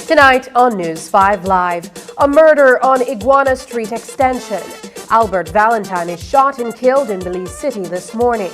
Tonight on News 5 Live, a murder on Iguana Street Extension. Albert Valentine is shot and killed in Belize City this morning.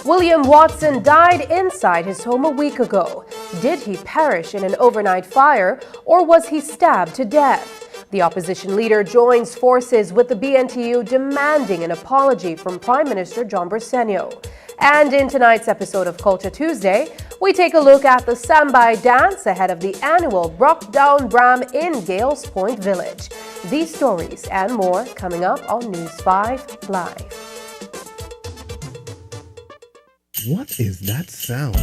William Watson died inside his home a week ago. Did he perish in an overnight fire, or was he stabbed to death? The opposition leader joins forces with the BNTU demanding an apology from Prime Minister John Bersenio. And in tonight's episode of Culture Tuesday, we take a look at the Sambai dance ahead of the annual Brock Down Bram in Gales Point Village. These stories and more coming up on News 5 Live. What is that sound?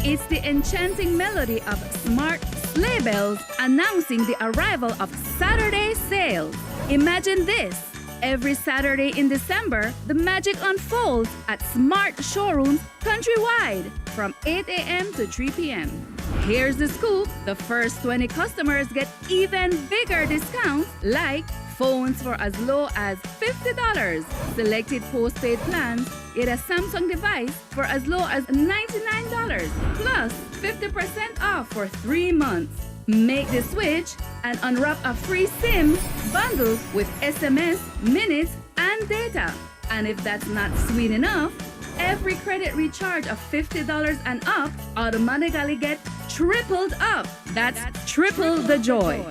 It's the enchanting melody of smart sleigh bells announcing the arrival of Saturday sales. Imagine this. Every Saturday in December, the magic unfolds at smart showrooms countrywide from 8 a.m. to 3 p.m. Here's the scoop. The first 20 customers get even bigger discounts like phones for as low as $50. Selected postpaid plans get a Samsung device for as low as $99, plus 50% off for 3 months. Make the switch and unwrap a free SIM bundle with SMS, minutes, and data. And if that's not sweet enough, every credit recharge of $50 and up automatically get tripled up. That's triple the joy.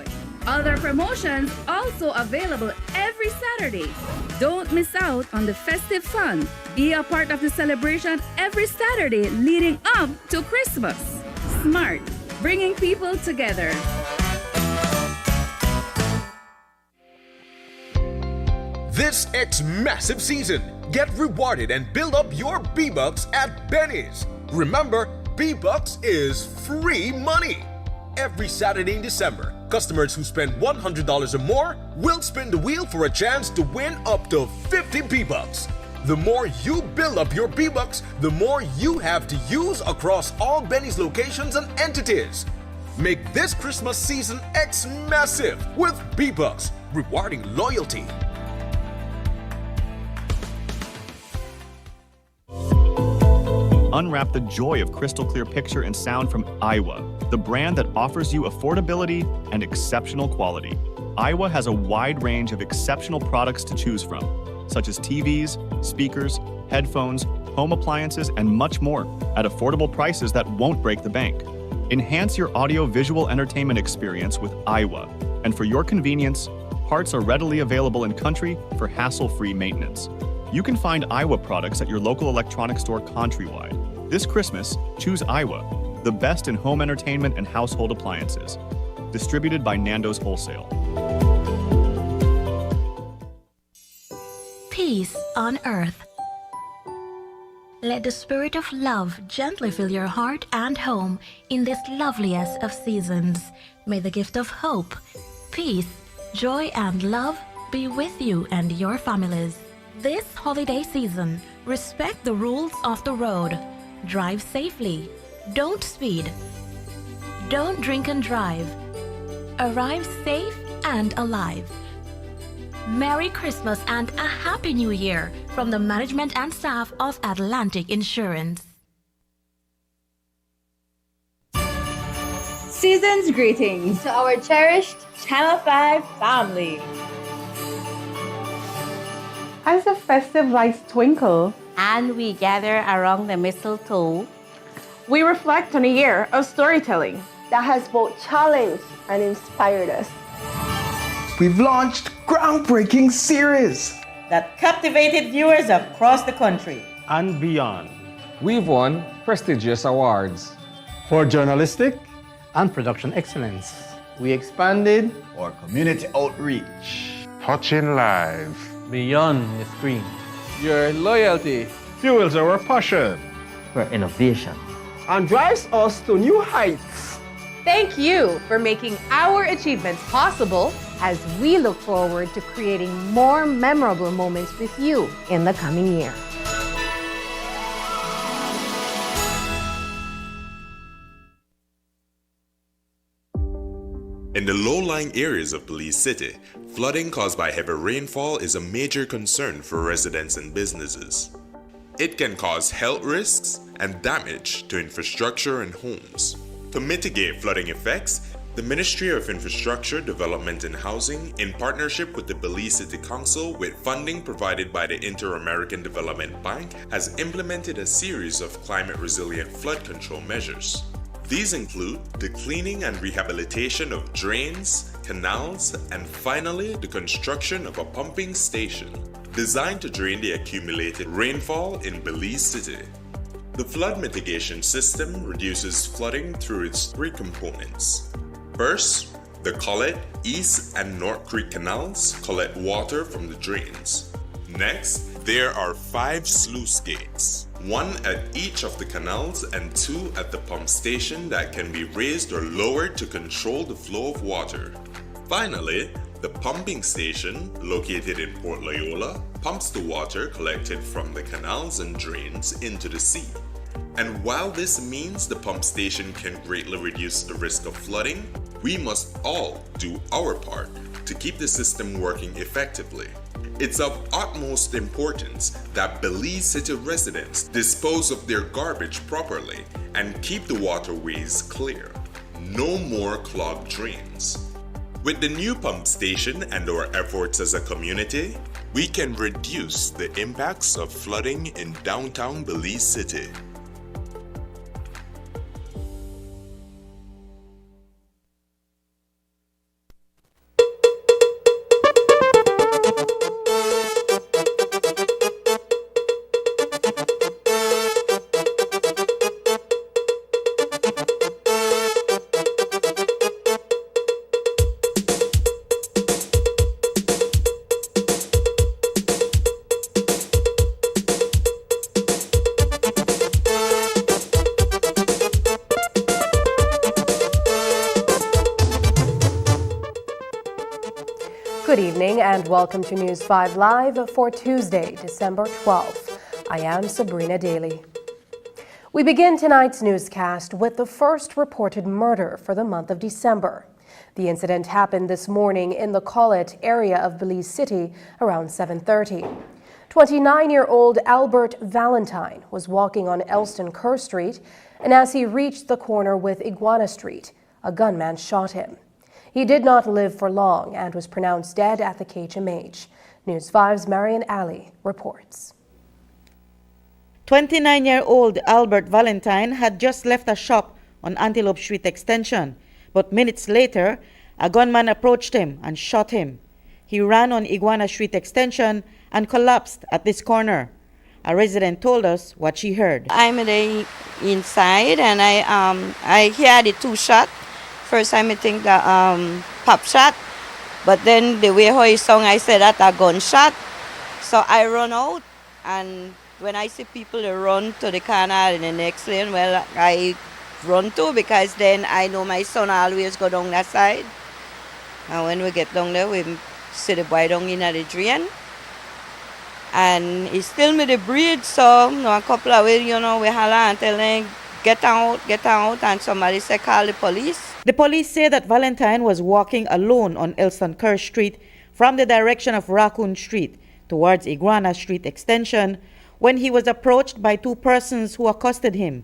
Other promotions also available every Saturday. Don't miss out on the festive fun. Be a part of the celebration every Saturday leading up to Christmas. Smart, bringing people together. This X-Massive season, get rewarded and build up your B-Bucks at Benny's. Remember, B-Bucks is free money. Every Saturday in December, Customers who spend $100 or more will spin the wheel for a chance to win up to 50 B-Bucks. The more you build up your B-Bucks, the more you have to use across all Benny's locations and entities. Make this Christmas season X-massive with B-Bucks, rewarding loyalty. Unwrap the joy of crystal clear picture and sound from Iowa, the brand that offers you affordability and exceptional quality. Iowa has a wide range of exceptional products to choose from, such as TVs, speakers, headphones, home appliances, and much more at affordable prices that won't break the bank. Enhance your audio-visual entertainment experience with Iowa, and for your convenience, parts are readily available in country for hassle-free maintenance. You can find Iowa products at your local electronics store countrywide. This Christmas, choose Iowa, the best in home entertainment and household appliances. Distributed by Nando's Wholesale. Peace on earth. Let the spirit of love gently fill your heart and home in this loveliest of seasons. May the gift of hope, peace, joy, and love be with you and your families. This holiday season, respect the rules of the road. Drive safely. Don't speed. Don't drink and drive. Arrive safe and alive. Merry Christmas and a Happy New Year from the management and staff of Atlantic Insurance. Season's greetings to our cherished Channel 5 family. As the festive lights twinkle and we gather around the mistletoe, we reflect on a year of storytelling that has both challenged and inspired us. We've launched groundbreaking series that captivated viewers across the country and beyond. We've won prestigious awards for journalistic and production excellence. We expanded our community outreach, touching lives beyond the screen. Your loyalty fuels our passion for innovation and drives us to new heights. Thank you for making our achievements possible as we look forward to creating more memorable moments with you in the coming year. In the low-lying areas of Belize City, flooding caused by heavy rainfall is a major concern for residents and businesses. It can cause health risks and damage to infrastructure and homes. To mitigate flooding effects, the Ministry of Infrastructure, Development and Housing, in partnership with the Belize City Council with funding provided by the Inter-American Development Bank, has implemented a series of climate-resilient flood control measures. These include the cleaning and rehabilitation of drains, canals, and finally the construction of a pumping station designed to drain the accumulated rainfall in Belize City. The flood mitigation system reduces flooding through its three components. First, the Collet, East, and North Creek canals collect water from the drains. Next, there are 5 sluice gates, 1 at each of the canals and 2 at the pump station that can be raised or lowered to control the flow of water. Finally, the pumping station, located in Port Loyola, pumps the water collected from the canals and drains into the sea. And while this means the pump station can greatly reduce the risk of flooding, we must all do our part to keep the system working effectively. It's of utmost importance that Belize City residents dispose of their garbage properly and keep the waterways clear. No more clogged drains. With the new pump station and our efforts as a community, we can reduce the impacts of flooding in downtown Belize City. Good evening and welcome to News 5 Live for Tuesday, December 12th. I am Sabrina Daly. We begin tonight's newscast with the first reported murder for the month of December. The incident happened this morning in the Collet area of Belize City around 7:30. 29-year-old Albert Valentine was walking on Elston Kerr Street, and as he reached the corner with Iguana Street, a gunman shot him. He did not live for long and was pronounced dead at the KHMH. News 5's Marian Ali reports. 29-year-old Albert Valentine had just left a shop on Antelope Street Extension, but minutes later, a gunman approached him and shot him. He ran on Iguana Street Extension and collapsed at this corner. A resident told us what she heard. I'm inside and I hear the two shot. First time I think the pop shot, but then the way how he sung, I said that a gunshot. So I run out, and when I see people run to the corner in the next lane, well, I run too, because then I know my son always go down that side. And when we get down there, we see the boy down in the drain. And he still made the bridge, so a couple of ways, we holler and tell them, get out, and somebody said, call the police. The police say that Valentine was walking alone on Elston Kerr Street from the direction of Raccoon Street towards Iguana Street Extension when he was approached by two persons who accosted him.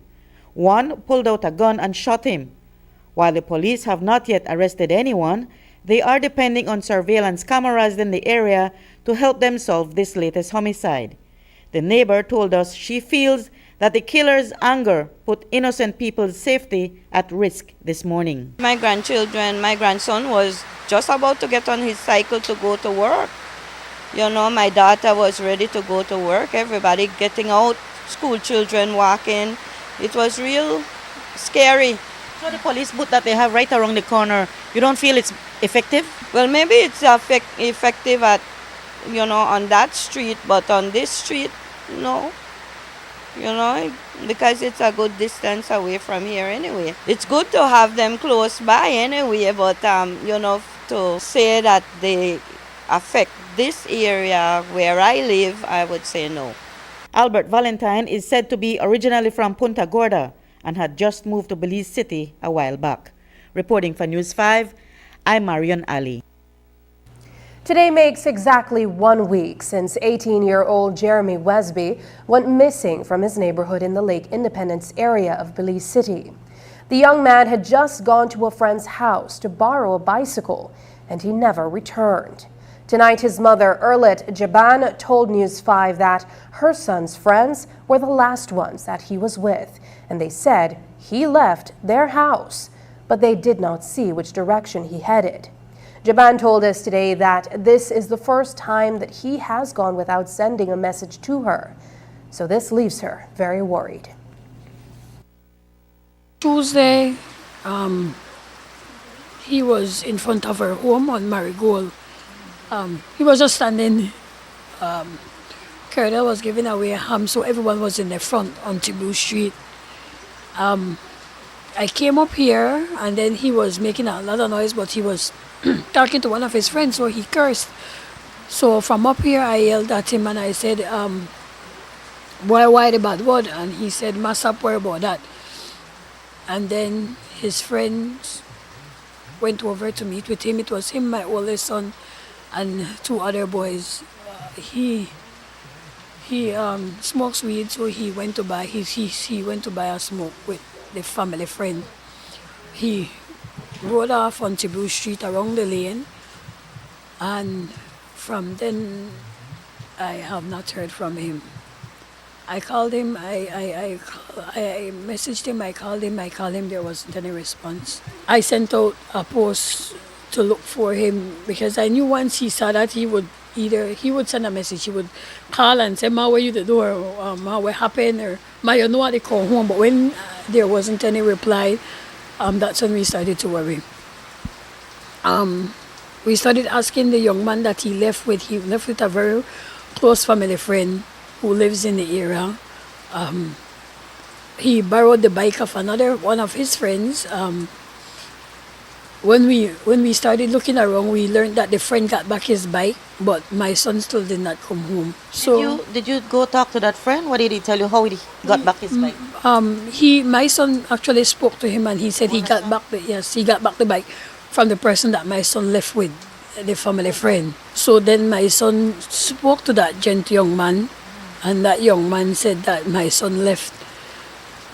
One pulled out a gun and shot him. While the police have not yet arrested anyone, they are depending on surveillance cameras in the area to help them solve this latest homicide. The neighbor told us she feels that the killer's anger put innocent people's safety at risk this morning. My grandson was just about to get on his cycle to go to work. My daughter was ready to go to work, everybody getting out, school children walking. It was real scary. So the police booth that they have right around the corner, you don't feel it's effective? Well, maybe it's effective at, on that street, but on this street, no. Because it's a good distance away from here anyway. It's good to have them close by anyway, but, to say that they affect this area where I live, I would say no. Albert Valentine is said to be originally from Punta Gorda and had just moved to Belize City a while back. Reporting for News 5, I'm Marian Ali. Today makes exactly 1 week since 18-year-old Jeremy Wesby went missing from his neighborhood in the Lake Independence area of Belize City. The young man had just gone to a friend's house to borrow a bicycle, and he never returned. Tonight, his mother, Erlet Jaban, told News 5 that her son's friends were the last ones that he was with, and they said he left their house, but they did not see which direction he headed. Jaban told us today that this is the first time that he has gone without sending a message to her, so this leaves her very worried. Tuesday, he was in front of her home on Marigold. He was just standing. Territorial was giving away a ham, so everyone was in the front on Tibu Street. I came up here, and then he was making a lot of noise, but he was talking to one of his friends, so he cursed. So from up here, I yelled at him, and I said, why the bad word? And he said, "Massa, worry about that." And then his friends went over to meet with him. It was him, my oldest son, and two other boys. He smokes weed, so he went to buy he went to buy a smoke with the family friend. He rode off on Tibu Street around the lane, and from then I have not heard from him. I called him, I messaged him, I called him, there wasn't any response. I sent out a post to look for him because I knew once he saw that he would send a message, he would call and say, "Ma, where you the door?" Or "Ma, what happened?" Or "Ma, you know what they call home." But when there wasn't any reply, that's when we started to worry. We started asking the young man that he left with a very close family friend who lives in the area. He borrowed the bike of one of his friends. when we started looking around, we learned that the friend got back his bike, but my son still did not come home. So did you go talk to that friend? What did he tell you? How he got back his bike? My son actually spoke to him, and he said he got back the bike from the person that my son left with, the family friend. So then my son spoke to that young man, and that young man said that my son left.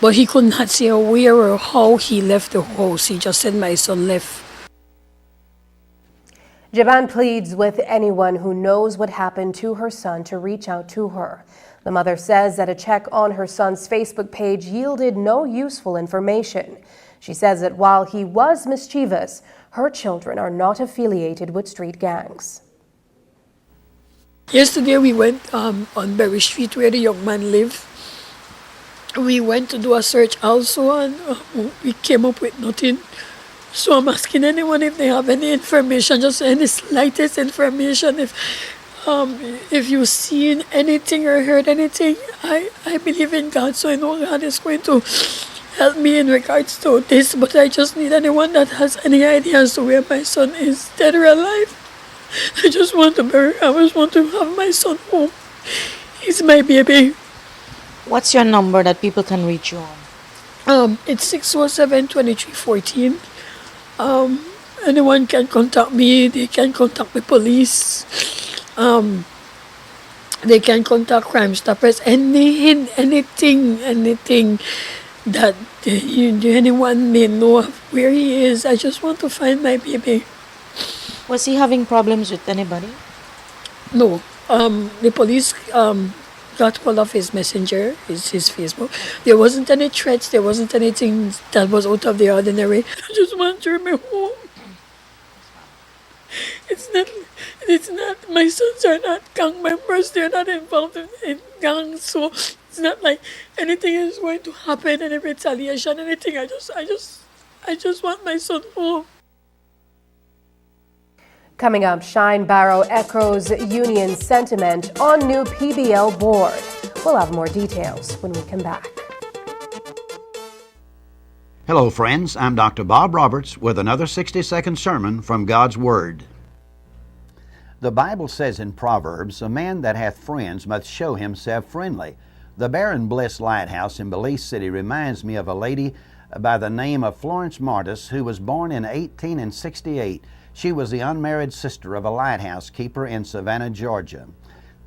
But he could not say where or how he left the house. He just said my son left. Jaban pleads with anyone who knows what happened to her son to reach out to her. The mother says that a check on her son's Facebook page yielded no useful information. She says that while he was mischievous, her children are not affiliated with street gangs. Yesterday we went on Berry Street where the young man lived. We went to do a search also, and we came up with nothing. So I'm asking anyone if they have any information, just any slightest information. If you've seen anything or heard anything, I believe in God, so I know God is going to help me in regards to this. But I just need anyone that has any idea as to where my son is, dead or alive. I just want to have my son home. He's my baby. What's your number that people can reach you on? It's 647-2314. Anyone can contact me. They can contact the police. They can contact Crime Stoppers. Anything that anyone may know of where he is. I just want to find my baby. Was he having problems with anybody? No. The police got hold of his messenger, his Facebook. There wasn't any threats, there wasn't anything that was out of the ordinary. I just want to return me home. It's not, my sons are not gang members, they're not involved in gangs, so it's not like anything is going to happen, any retaliation, anything. I just want my son home. Coming up, Shine Barrow echoes union sentiment on new PBL board. We'll have more details when we come back. Hello, friends. I'm Dr. Bob Roberts with another 60-second sermon from God's Word. The Bible says in Proverbs, "A man that hath friends must show himself friendly." The Baron Bliss Lighthouse in Belize City reminds me of a lady by the name of Florence Martis, who was born in 1868. She was the unmarried sister of a lighthouse keeper in Savannah, Georgia.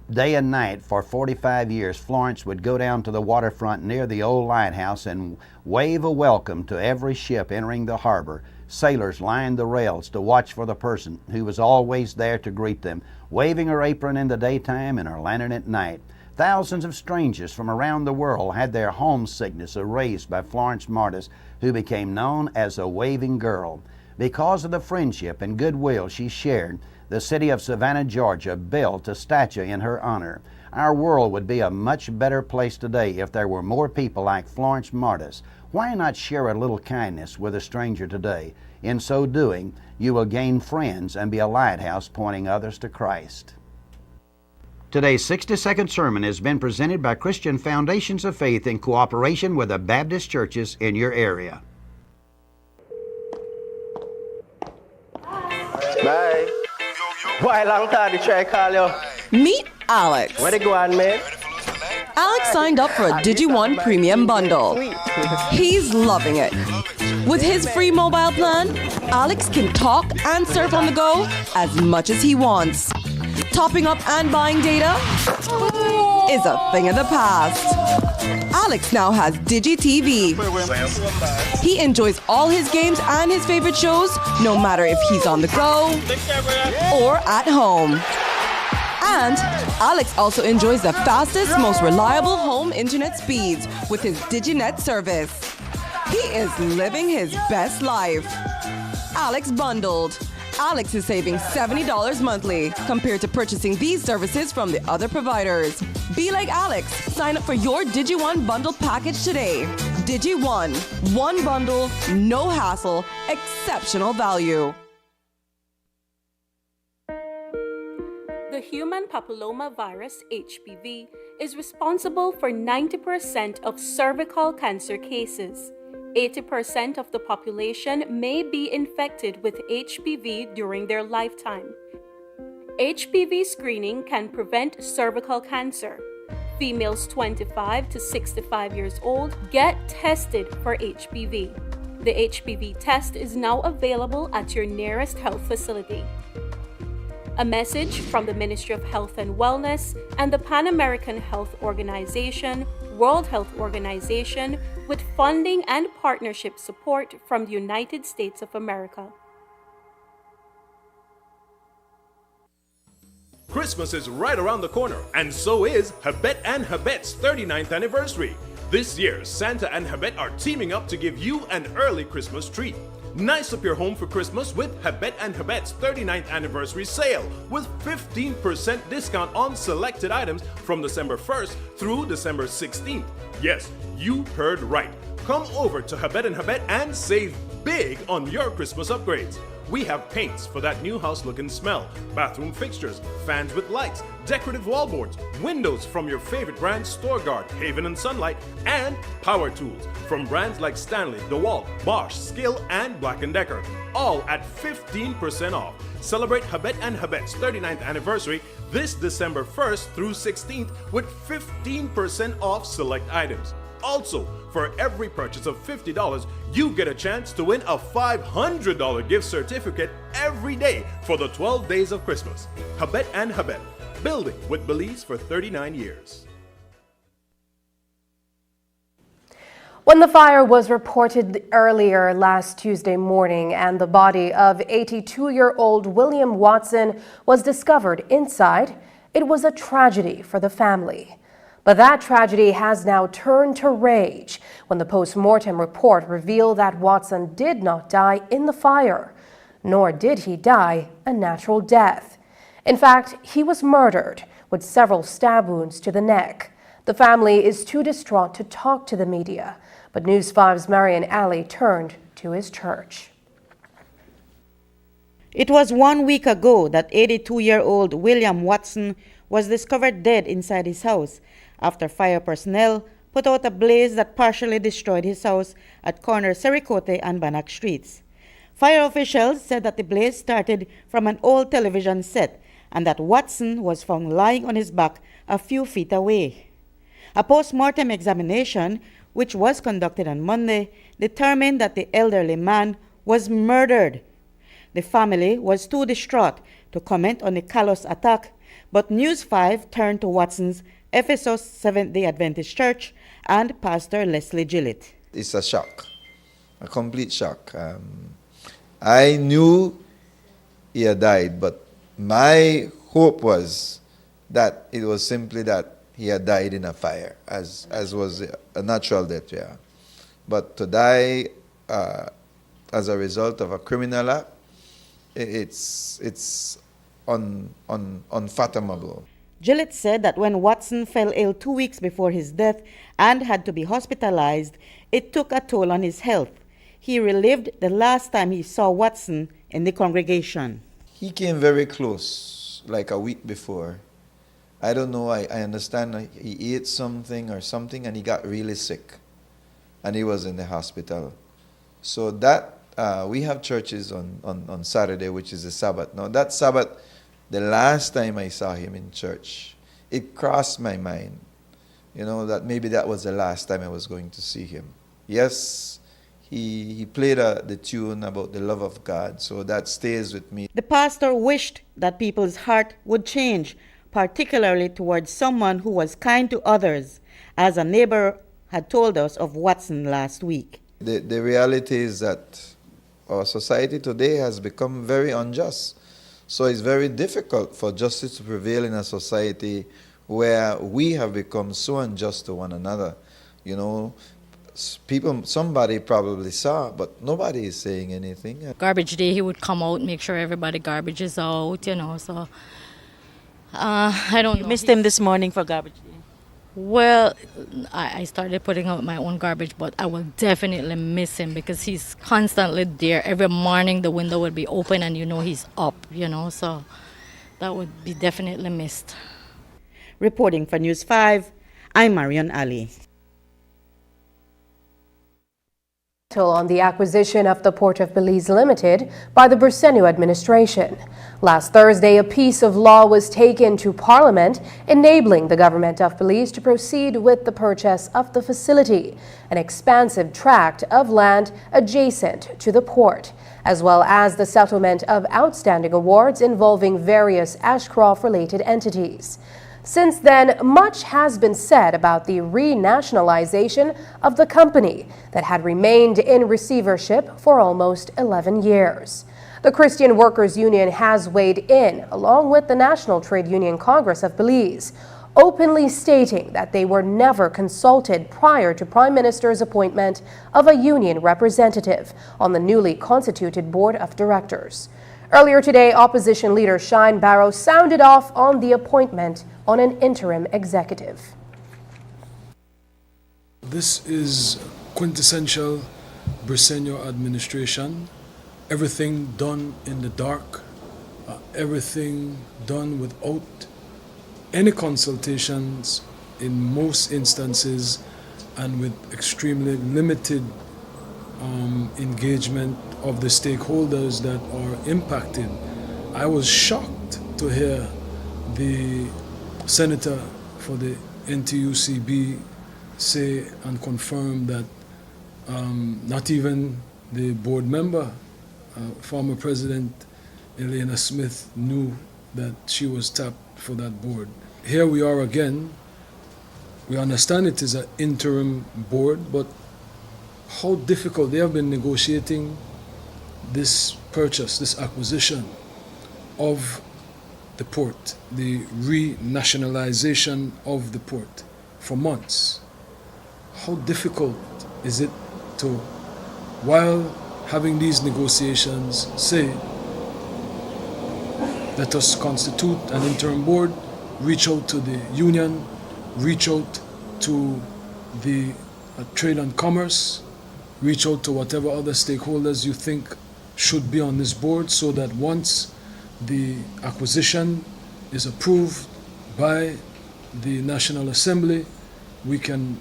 Day and night for 45 years, Florence would go down to the waterfront near the old lighthouse and wave a welcome to every ship entering the harbor. Sailors lined the rails to watch for the person who was always there to greet them, waving her apron in the daytime and her lantern at night. Thousands of strangers from around the world had their homesickness erased by Florence Martis, who became known as a waving girl. Because of the friendship and goodwill she shared, the city of Savannah, Georgia built a statue in her honor. Our world would be a much better place today if there were more people like Florence Martis. Why not share a little kindness with a stranger today? In so doing, you will gain friends and be a lighthouse pointing others to Christ. Today's 60-second sermon has been presented by Christian Foundations of Faith in cooperation with the Baptist churches in your area. Bye. Why long time to try call you? Meet Alex. Where they go on, man? Alex signed up for a Digi1 premium bundle. He's loving it. With his free mobile plan, Alex can talk and surf on the go as much as he wants. Topping up and buying data is a thing of the past. Alex now has DigiTV. He enjoys all his games and his favorite shows, no matter if he's on the go or at home. And Alex also enjoys the fastest, most reliable home internet speeds with his DigiNet service. He is living his best life. Alex bundled. Alex is saving $70 monthly compared to purchasing these services from the other providers. Be like Alex. Sign up for your Digi1 bundle package today. Digi1. One bundle, no hassle, exceptional value. The human papillomavirus HPV is responsible for 90% of cervical cancer cases. 80% of the population may be infected with HPV during their lifetime. HPV screening can prevent cervical cancer. Females 25 to 65 years old get tested for HPV. The HPV test is now available at your nearest health facility. A message from the Ministry of Health and Wellness and the Pan American Health Organization, World Health Organization, with funding and partnership support from the United States of America. Christmas is right around the corner, and so is Habet and Habet's 39th anniversary. This year, Santa and Habet are teaming up to give you an early Christmas treat. Nice up your home for Christmas with Habet and Habet's 39th anniversary sale with 15% discount on selected items from December 1st through December 16th. Yes, you heard right. Come over to Habet and Habet and save big on your Christmas upgrades. We have paints for that new house look and smell, bathroom fixtures, fans with lights, decorative wallboards, windows from your favorite brands StoreGuard, Haven and Sunlight, and power tools from brands like Stanley, DeWalt, Bosch, Skill, and Black & Decker, all at 15% off. Celebrate Habet and Habet's 39th anniversary this December 1st through 16th with 15% off select items. Also, for every purchase of $50, you get a chance to win a $500 gift certificate every day for the 12 days of Christmas. Habet and Habet, building with Belize for 39 years. When the fire was reported earlier last Tuesday morning and the body of 82-year-old William Watson was discovered inside, it was a tragedy for the family. But that tragedy has now turned to rage when the post-mortem report revealed that Watson did not die in the fire, nor did he die a natural death. In fact, he was murdered with several stab wounds to the neck. The family is too distraught to talk to the media, but News 5's Marian Ali turned to his church. It was 1 week ago that 82-year-old William Watson was discovered dead inside his house after fire personnel put out a blaze that partially destroyed his house at corner Sericote and Bannock Streets. Fire officials said that the blaze started from an old television set and that Watson was found lying on his back a few feet away. A post-mortem examination, which was conducted on Monday, determined that the elderly man was murdered. The family was too distraught to comment on the callous attack, but News 5 turned to Watson's Ephesus Seventh-day Adventist Church and Pastor Leslie Gillett. It's a shock, a complete shock. I knew he had died, but my hope was that it was simply that he had died in a fire, as was a natural death, yeah. But to die as a result of a criminal act, it's unfathomable. Gillett said that when Watson fell ill 2 weeks before his death and had to be hospitalized, it took a toll on his health. He relived the last time he saw Watson in the congregation. He came very close, like a week before. I don't know, I understand he ate something or something and he got really sick. And he was in the hospital. So that, we have churches on Saturday, which is the Sabbath. Now that Sabbath, the last time I saw him in church, it crossed my mind, that maybe that was the last time I was going to see him. Yes, he played the tune about the love of God, so that stays with me. The pastor wished that people's heart would change, particularly towards someone who was kind to others, as a neighbor had told us of Watson last week. The reality is that our society today has become very unjust. So it's very difficult for justice to prevail in a society where we have become so unjust to one another. Somebody probably saw, but nobody is saying anything. Garbage day, he would come out, make sure everybody garbage is out, so I don't know. You missed him this morning for garbage day? Well, I started putting out my own garbage, but I will definitely miss him because he's constantly there. Every morning the window would be open and he's up, so that would be definitely missed. Reporting for News 5, I'm Marian Ali. veto on the acquisition of the Port of Belize Limited by the Briceño administration. Last Thursday, a piece of law was taken to Parliament enabling the government of Belize to proceed with the purchase of the facility, an expansive tract of land adjacent to the port, as well as the settlement of outstanding awards involving various Ashcroft-related entities. Since then, much has been said about the renationalization of the company that had remained in receivership for almost 11 years. The Christian Workers Union has weighed in, along with the National Trade Union Congress of Belize, openly stating that they were never consulted prior to Prime Minister's appointment of a union representative on the newly constituted board of directors. Earlier today, opposition leader Shine Barrow sounded off on the appointment on an interim executive. This is quintessential Briceño administration. Everything done in the dark, everything done without any consultations in most instances, and with extremely limited engagement of the stakeholders that are impacted. I was shocked to hear the senator for the NTUCB say and confirm that not even the board member, former President Elena Smith, knew that she was tapped for that board. Here we are again. We understand it is an interim board, but how difficult they have been negotiating this purchase, this acquisition of the port, the renationalization of the port for months. How difficult is it to, while having these negotiations, say, let us constitute an interim board, reach out to the union, reach out to the trade and commerce, reach out to whatever other stakeholders you think should be on this board, so that once the acquisition is approved by the National Assembly, we can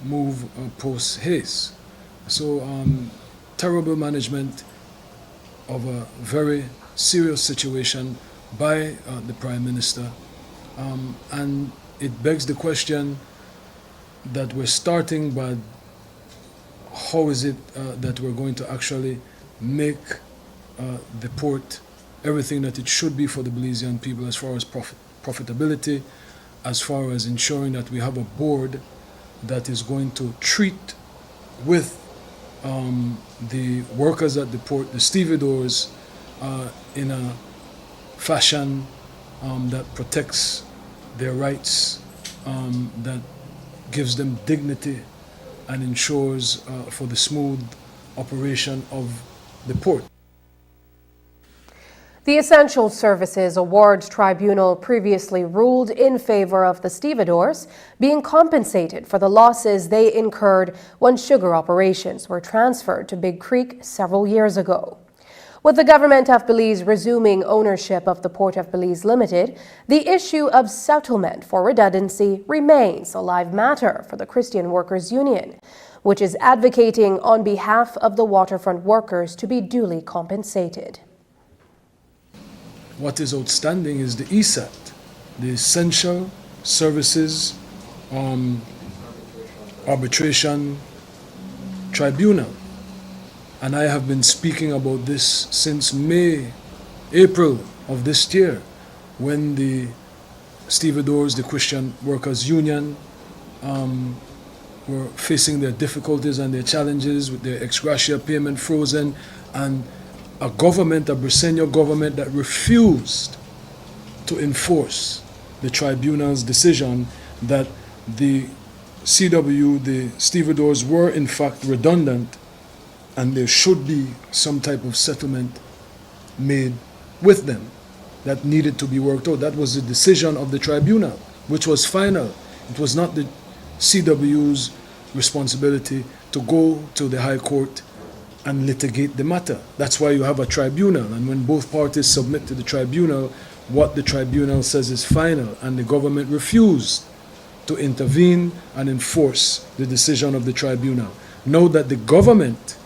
move post haste. So terrible management of a very serious situation by the Prime Minister, and it begs the question that we're starting, but how is it that we're going to actually make the port everything that it should be for the Belizean people as far as profitability, as far as ensuring that we have a board that is going to treat with the workers at the port, the stevedores, in a fashion that protects their rights, that gives them dignity and ensures for the smooth operation of the port. The Essential Services Awards Tribunal previously ruled in favor of the stevedores being compensated for the losses they incurred when sugar operations were transferred to Big Creek several years ago. With the government of Belize resuming ownership of the Port of Belize Limited, the issue of settlement for redundancy remains a live matter for the Christian Workers Union, which is advocating on behalf of the waterfront workers to be duly compensated. What is outstanding is the ESAT, the Essential Services Arbitration Tribunal. And I have been speaking about this since April of this year, when the stevedores, the Christian Workers Union, were facing their difficulties and their challenges with their ex gratia payment frozen, and a government, a Briceño government, that refused to enforce the tribunal's decision that the CW, the stevedores, were in fact redundant, and there should be some type of settlement made with them that needed to be worked out. That was the decision of the tribunal, which was final. It was not the CW's responsibility to go to the High Court and litigate the matter. That's why you have a tribunal, and when both parties submit to the tribunal, what the tribunal says is final, and the government refused to intervene and enforce the decision of the tribunal. Now that the government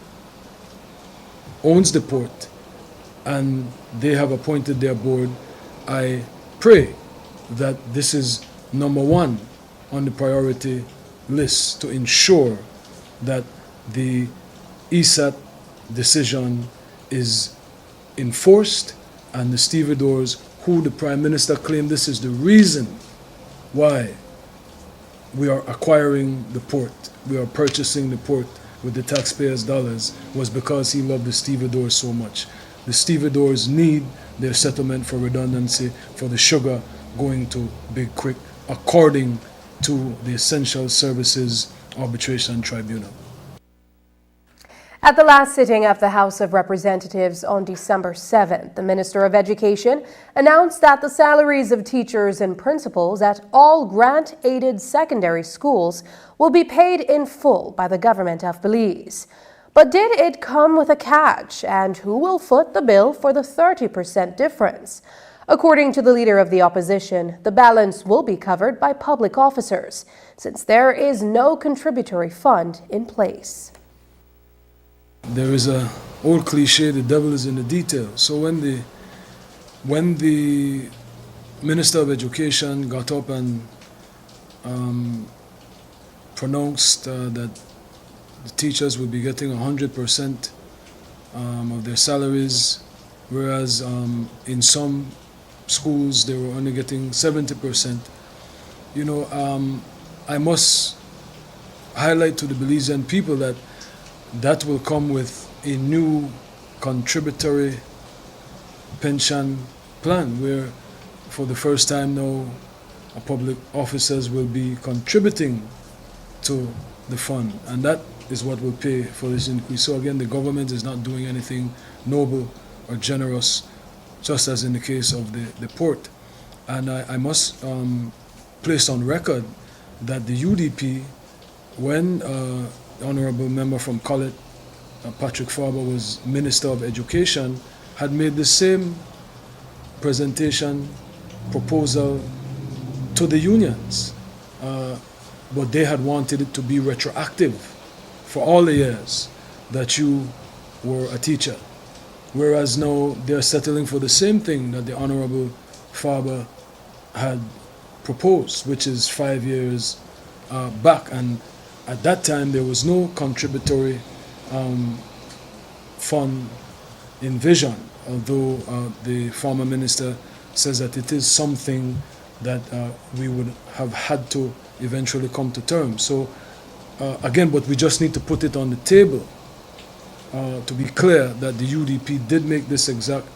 owns the port and they have appointed their board, I pray that this is number one on the priority list to ensure that the ESAT decision is enforced and the stevedores, who the Prime Minister claimed this is the reason why we are acquiring the port, we are purchasing the port with the taxpayers' dollars, was because he loved the stevedores so much. The stevedores need their settlement for redundancy for the sugar going to Big Creek according to the Essential Services Arbitration Tribunal. At the last sitting of the House of Representatives on December 7th, the Minister of Education announced that the salaries of teachers and principals at all grant-aided secondary schools will be paid in full by the government of Belize. But did it come with a catch, and who will foot the bill for the 30% difference? According to the Leader of the Opposition, the balance will be covered by public officers, since there is no contributory fund in place. There is an old cliche, the devil is in the detail. So when the Minister of Education got up and pronounced that the teachers would be getting 100% of their salaries, whereas in some schools they were only getting 70%. I must highlight to the Belizean people that that will come with a new contributory pension plan where for the first time now public officers will be contributing to the fund, and that is what will pay for this increase. So again, the government is not doing anything noble or generous, just as in the case of the port. And I must place on record that the UDP, when the honorable member from Collet, Patrick Farber, was Minister of Education, had made the same presentation proposal to the unions, but they had wanted it to be retroactive for all the years that you were a teacher, whereas now they're settling for the same thing that the honorable Farber had proposed, which is 5 years back. And at that time there was no contributory fund envisioned, although the former minister says that it is something that we would have had to eventually come to terms. So again, but we just need to put it on the table to be clear that the UDP did make this exact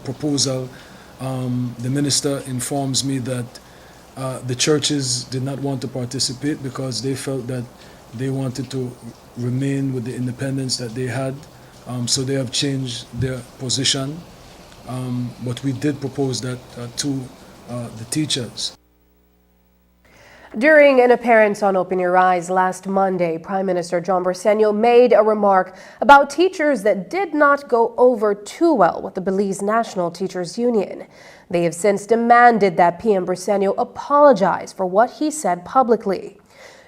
proposal. The minister informs me that the churches did not want to participate because they felt that they wanted to remain with the independence that they had. So they have changed their position. But we did propose that to the teachers. During an appearance on Open Your Eyes last Monday, Prime Minister John Briceño made a remark about teachers that did not go over too well with the Belize National Teachers Union. They have since demanded that PM Briceño apologize for what he said publicly.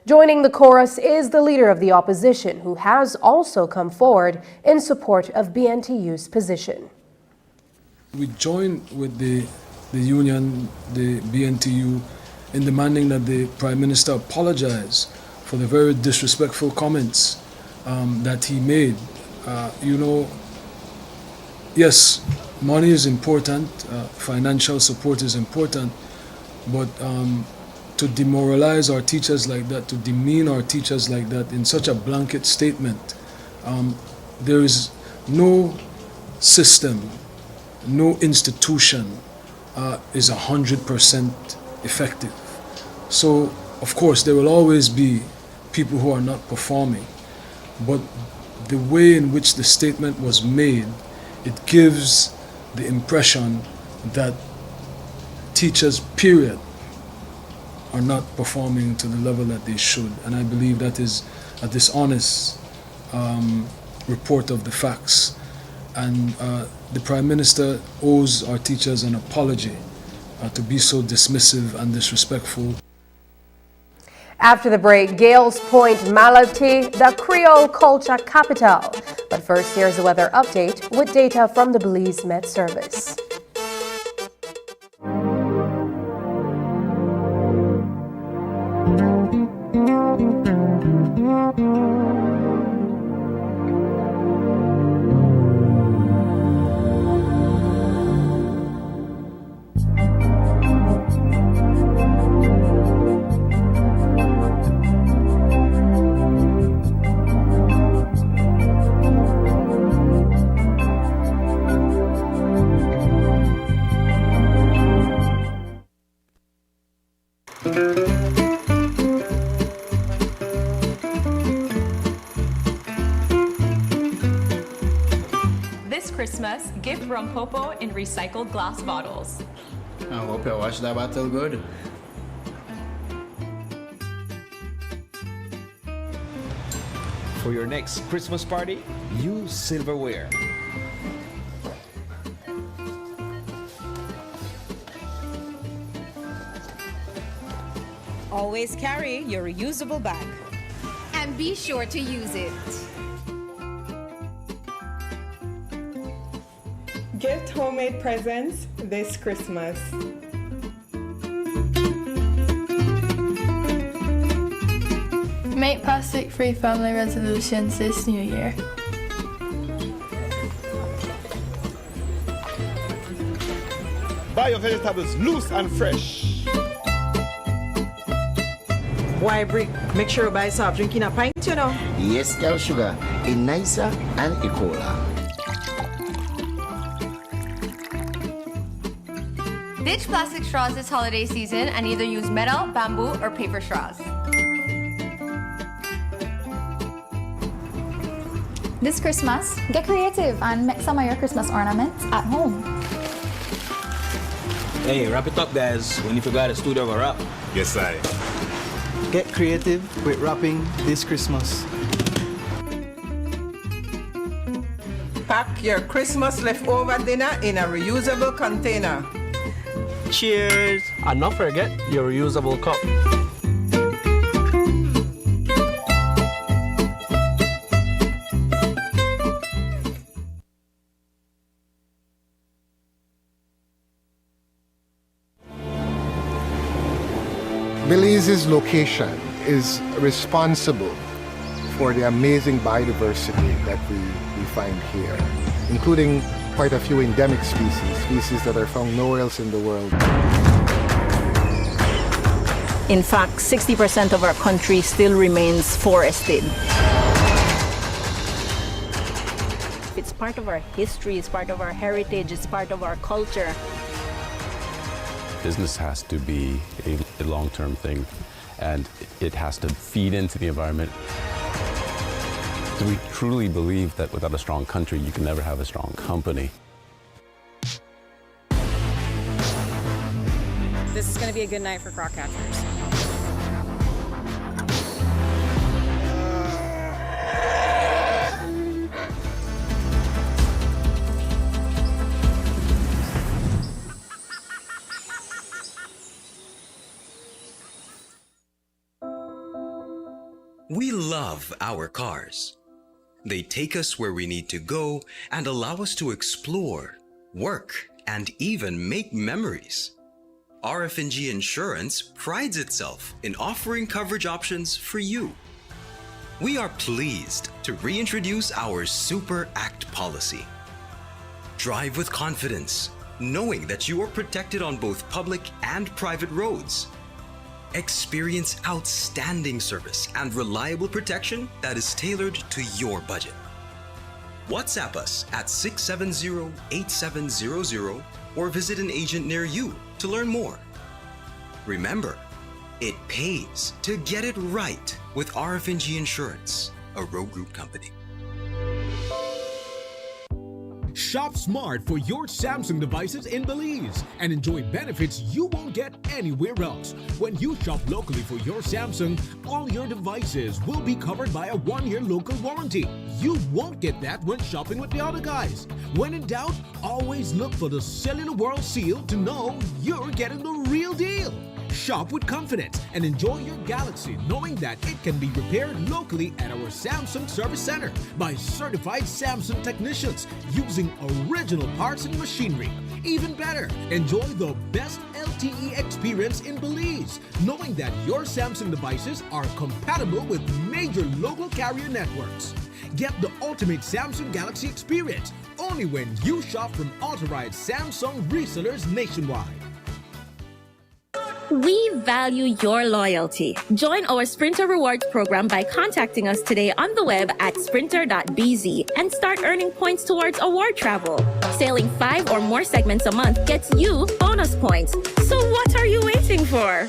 Joining the chorus is the Leader of the Opposition, who has also come forward in support of BNTU's position. We join with the union, the BNTU, in demanding that the Prime Minister apologize for the very disrespectful comments that he made. Yes, money is important, financial support is important, but to demoralize our teachers like that, to demean our teachers like that in such a blanket statement, there is no system, no institution is 100% effective. So, of course, there will always be people who are not performing, but the way in which the statement was made, it gives the impression that teachers, period, are not performing to the level that they should. And I believe that is a dishonest report of the facts. And the Prime Minister owes our teachers an apology to be so dismissive and disrespectful. After the break, Gales Point, Malati, the Creole culture capital. But first, here's the weather update with data from the Belize Met Service. This Christmas, gift Rompopo in recycled glass bottles. I hope you wash that bottle good. For your next Christmas party, use silverware. Always carry your reusable bag. And be sure to use it. Gift homemade presents this Christmas. Make plastic-free family resolutions this new year. Buy your vegetables loose and fresh. Why, Brick? Make sure you buy soft drink in a pint, you know. Yes, girl, sugar. A nicer and a cola. Ditch plastic straws this holiday season and either use metal, bamboo, or paper straws. This Christmas, get creative and make some of your Christmas ornaments at home. Hey, wrap it up, guys. When you forgot a studio of a wrap. Yes, I. Get creative with wrapping this Christmas. Pack your Christmas leftover dinner in a reusable container. Cheers! And not forget your reusable cup. Belize's location is responsible for the amazing biodiversity that we find here, including quite a few endemic species that are found nowhere else in the world. In fact, 60% of our country still remains forested. It's part of our history, it's part of our heritage, it's part of our culture. Business has to be a long-term thing, and it has to feed into the environment. We truly believe that without a strong country, you can never have a strong company. This is going to be a good night for croc catchers. We love our cars. They take us where we need to go and allow us to explore, work, and even make memories. RF&G Insurance prides itself in offering coverage options for you. We are pleased to reintroduce our Super Act policy. Drive with confidence, knowing that you are protected on both public and private roads. Experience outstanding service and reliable protection that is tailored to your budget. WhatsApp us at 670-8700 or visit an agent near you to learn more. Remember, it pays to get it right with RF&G Insurance, a Road Group company. Shop smart for your Samsung devices in Belize and enjoy benefits you won't get anywhere else. When you shop locally for your Samsung, all your devices will be covered by a 1-year local warranty. You won't get that when shopping with the other guys. When in doubt, always look for the Cellular World seal to know you're getting the real deal. Shop with confidence and enjoy your Galaxy knowing that it can be repaired locally at our Samsung Service Center by certified Samsung technicians using original parts and machinery. Even better, enjoy the best LTE experience in Belize, knowing that your Samsung devices are compatible with major local carrier networks. Get the ultimate Samsung Galaxy experience only when you shop from authorized Samsung resellers nationwide. We value your loyalty. Join our Sprinter Rewards program by contacting us today on the web at sprinter.bz and start earning points towards award travel. Sailing 5 or more segments a month gets you bonus points. So what are you waiting for?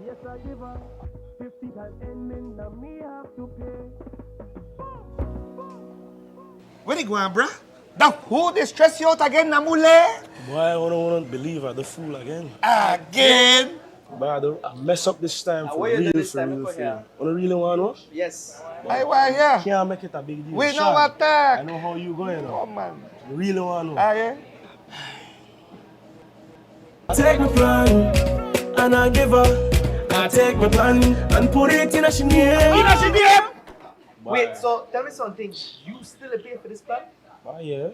Yes, I give her 50 times ending, now me have to pay. Where you going, bruh? The who they stress you out again, Namule? Boy, I don't believe I'm the fool again. Again? But I mess up this time for real, for real. You really want to know? Yes. I want here. Can't make it a big deal. We know what that. I know how you going now. Oh, man. You really want to know? Yeah? Take my plan, and I give her. I take my plan, and put it in a name. In a name? Wait, so tell me something. You still pay for this plan? Yeah.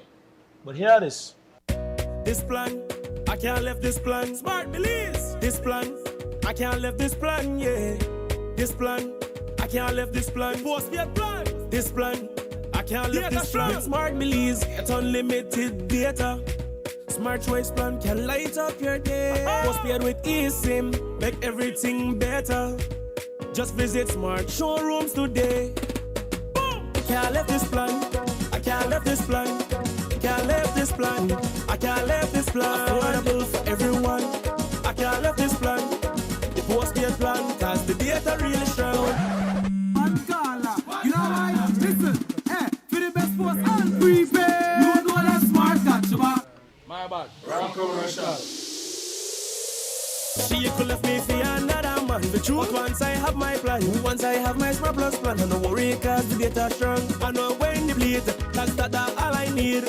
But hear this. This plan, I can't left this plan. Smart Belize. This plan, I can't left this plan, yeah. This plan, I can't left this plan. Postpaid plan. This plan, I can't left this plan. With Smart Belize, get unlimited data. Smart Choice plan can light up your day. Postpaid with eSIM, make everything better. Just visit Smart Showrooms today. I can't left this plan. I can't left this plan. Can't left this plan. I can't left this plan. Affordable for everyone. I can't left this plan. The postpaid plan, cause the data really strong. You know why? Listen, hey, for the best post and prepaid. You know that Smart got you back. My bad. Wrong commercial. She could left me for another man. The truth, once I have my plan, once I have my Smart Plus plan, and no worry cause the data strong. I know when the bleed, that's that all I need.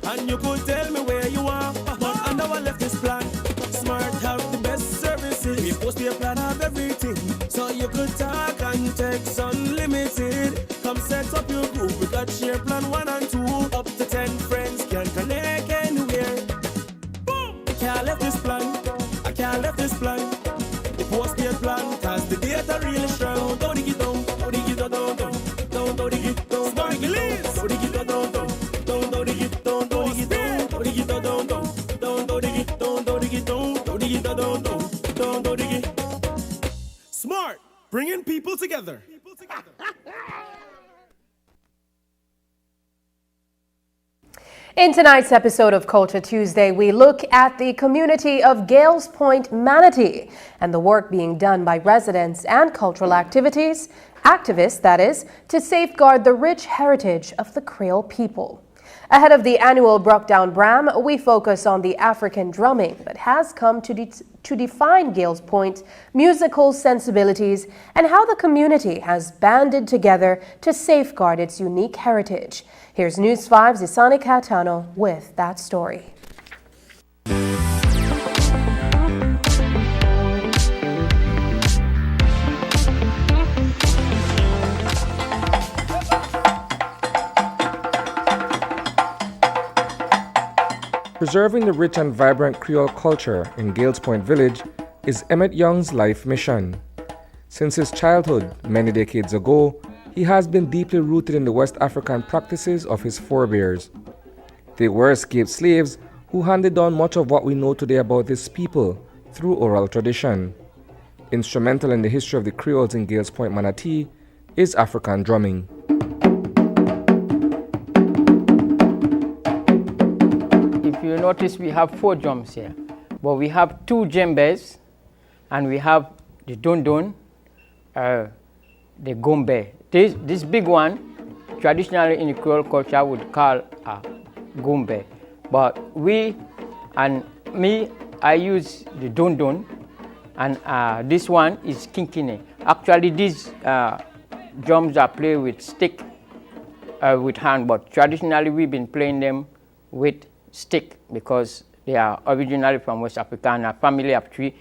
And you could tell me where you are, but I know I left this plan. Smart have the best services. We post your plan have everything, so you could talk and text unlimited. Come set up your group, we got share plan 1 and 2. Up to 10 friends can connect anywhere. Boom! I can't left this plan. I can't left this plan. The postpaid plan, cause the data really strong. Don't dig it down, don't dig it down, don't dig it down, don't dig it down, don't dig it down, don't dig it down, don't dig it down, don't dig it down, don't dig it down, don't dig it down, don't dig it down, don't dig it. Smart, bringing people together. In tonight's episode of Culture Tuesday, we look at the community of Gales Point, Manatee, and the work being done by residents and cultural activists, that is, to safeguard the rich heritage of the Creole people. Ahead of the annual Brockdown Bram, we focus on the African drumming that has come to define Gales Point's musical sensibilities and how the community has banded together to safeguard its unique heritage. Here's News 5's Isani Catano with that story. Preserving the rich and vibrant Creole culture in Gales Point Village is Emmett Young's life mission. Since his childhood, many decades ago, he has been deeply rooted in the West African practices of his forebears. They were escaped slaves who handed down much of what we know today about this people through oral tradition. Instrumental in the history of the Creoles in Gales Point, Manatee, is African drumming. If you notice, we have 4 drums here, but we have 2 djembes, and we have the dondon, the gombe. This big one, traditionally in the Creole culture, would call a gombe, but I use the dondon, and this one is kinkine. Actually, these drums are played with stick, with hand, but traditionally we've been playing them with stick because they are originally from West Africa and a family of three.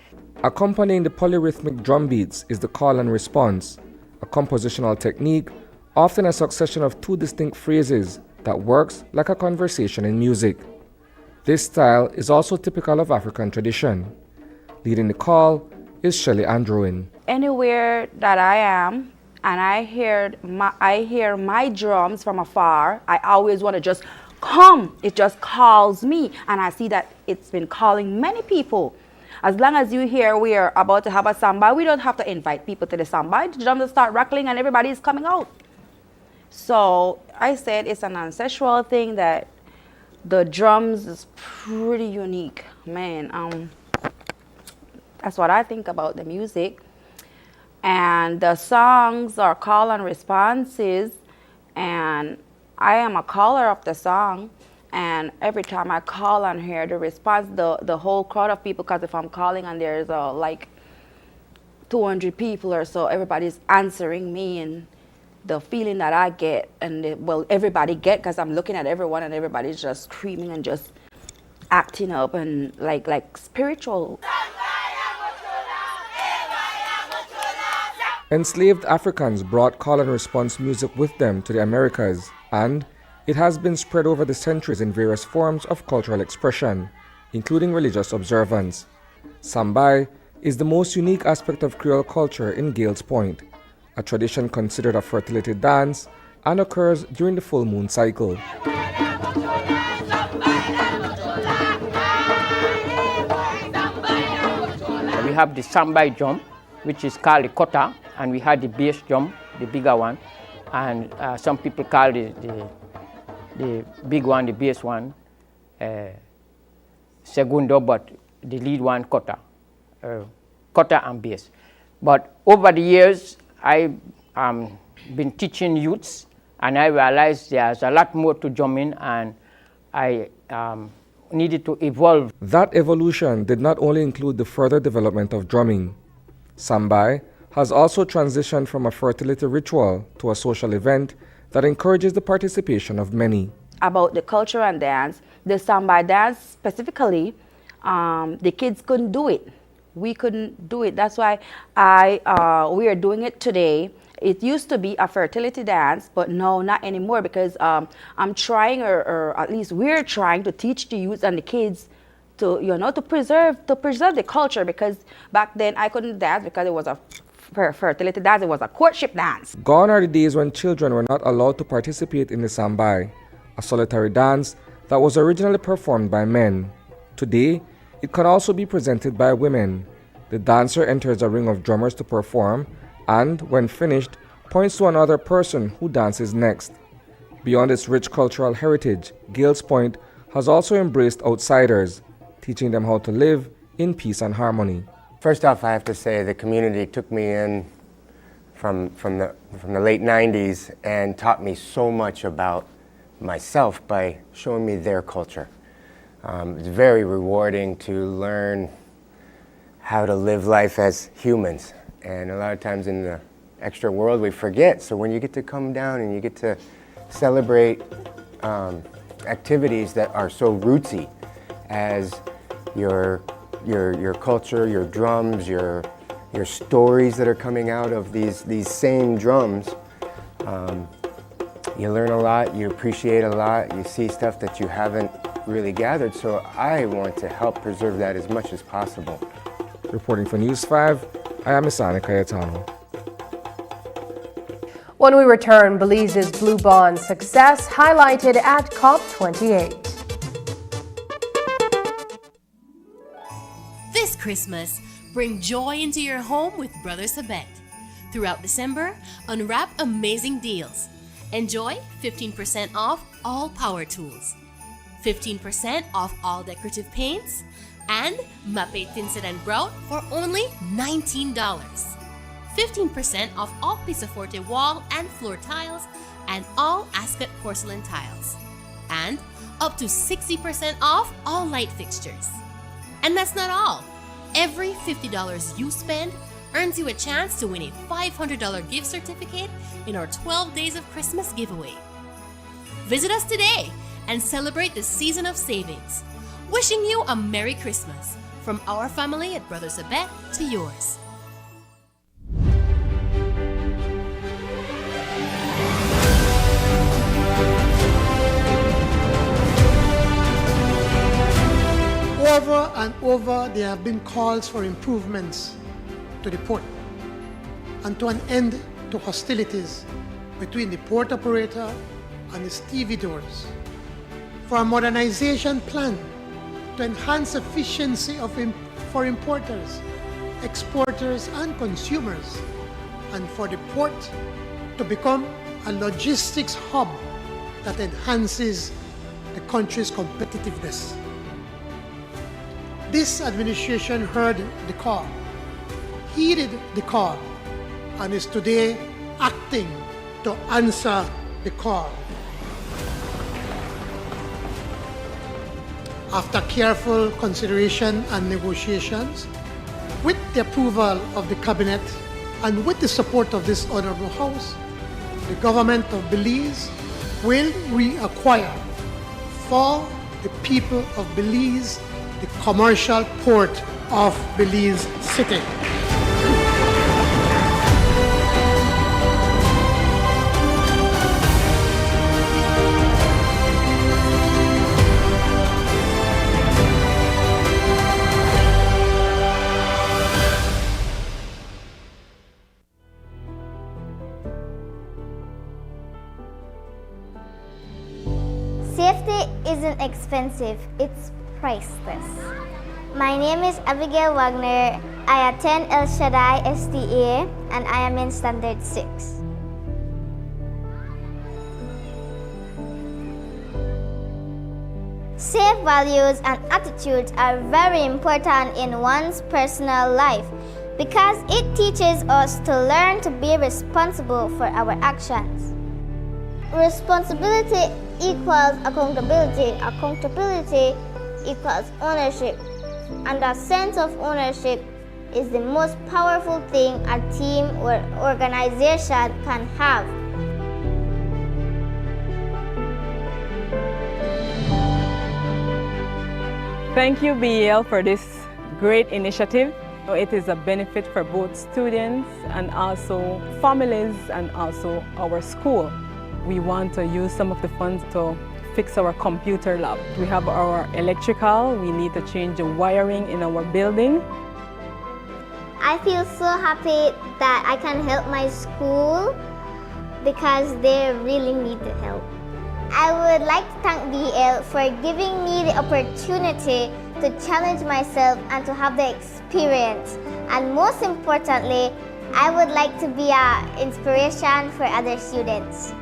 Accompanying the polyrhythmic drum beats is the call and response, a compositional technique, often a succession of two distinct phrases that works like a conversation in music. This style is also typical of African tradition. Leading the call is Shelley Andrewin. Anywhere that I am and I hear my drums from afar, I always want to just come. It just calls me, and I see that it's been calling many people. As long as you hear we are about to have a samba, we don't have to invite people to the samba. The drums start rattling and everybody is coming out. So I said it's an ancestral thing that the drums is pretty unique. Man, that's what I think about the music. And the songs are call and responses, and I am a caller of the song, and every time I call and hear the response, the whole crowd of people, because if I'm calling and there's like 200 people or so, everybody's answering me, and the feeling that I get, and everybody get, because I'm looking at everyone and everybody's just screaming and just acting up and like spiritual. Enslaved Africans brought call and response music with them to the Americas, and it has been spread over the centuries in various forms of cultural expression, including religious observance. Sambai is the most unique aspect of Creole culture in Gales Point, a tradition considered a fertility dance and occurs during the full moon cycle. We have the Sambai drum, which is called the kota, and we had the bass drum, the bigger one, and some people call the big one, the bass one, segundo, but the lead one, kota and bass. But over the years, I've been teaching youths, and I realized there's a lot more to drumming, and I needed to evolve. That evolution did not only include the further development of drumming. Sambai has also transitioned from a fertility ritual to a social event that encourages the participation of many. About the culture and dance, the Sambai dance specifically, the kids couldn't do it. We couldn't do it. That's why we are doing it today. It used to be a fertility dance, but no, not anymore, because I'm trying, or at least we're trying to teach the youth and the kids to preserve the culture, because back then I couldn't dance because it was a fertility dance, it was a courtship dance. Gone are the days when children were not allowed to participate in the Sambai, a solitary dance that was originally performed by men. Today, it can also be presented by women. The dancer enters a ring of drummers to perform and, when finished, points to another person who dances next. Beyond its rich cultural heritage, Gales Point has also embraced outsiders, teaching them how to live in peace and harmony. First off, I have to say the community took me in from the late 90s and taught me so much about myself by showing me their culture. It's very rewarding to learn how to live life as humans. And a lot of times in the extra world we forget. So when you get to come down and you get to celebrate activities that are so rootsy as your culture, your drums, your stories that are coming out of these same drums, you learn a lot, you appreciate a lot, you see stuff that you haven't really gathered. So I want to help preserve that as much as possible. Reporting for News 5, I am Isani Cayetano. When we return, Belize's Blue Bond success highlighted at COP28. This Christmas, bring joy into your home with Brothers Habet. Throughout December, unwrap amazing deals. Enjoy 15% off all power tools, 15% off all decorative paints, and Mape Tinted and Brown for only $19. 15% off all Pisaforte wall and floor tiles and all Ascot porcelain tiles. And up to 60% off all light fixtures. And that's not all. Every $50 you spend earns you a chance to win a $500 gift certificate in our 12 Days of Christmas giveaway. Visit us today and celebrate the season of savings. Wishing you a Merry Christmas from our family at Brothers Abet to yours. Over and over, there have been calls for improvements to the port and to an end to hostilities between the port operator and the stevedores, for a modernization plan to enhance efficiency for importers, exporters, and consumers, and for the port to become a logistics hub that enhances the country's competitiveness. This administration heard the call, heeded the call, and is today acting to answer the call. After careful consideration and negotiations, with the approval of the Cabinet and with the support of this Honorable House, the government of Belize will reacquire for the people of Belize the commercial port of Belize City. Safety isn't expensive, it's priceless. My name is Abigail Wagner. I attend El Shaddai STA and I am in Standard 6. Safe values and attitudes are very important in one's personal life because it teaches us to learn to be responsible for our actions. Responsibility equals accountability. Accountability equals ownership. And a sense of ownership is the most powerful thing a team or organization can have. Thank you, BEL, for this great initiative. It is a benefit for both students and also families and also our school. We want to use some of the funds to fix our computer lab. We have our electrical, we need to change the wiring in our building. I feel so happy that I can help my school because they really need the help. I would like to thank BEL for giving me the opportunity to challenge myself and to have the experience. And most importantly, I would like to be an inspiration for other students.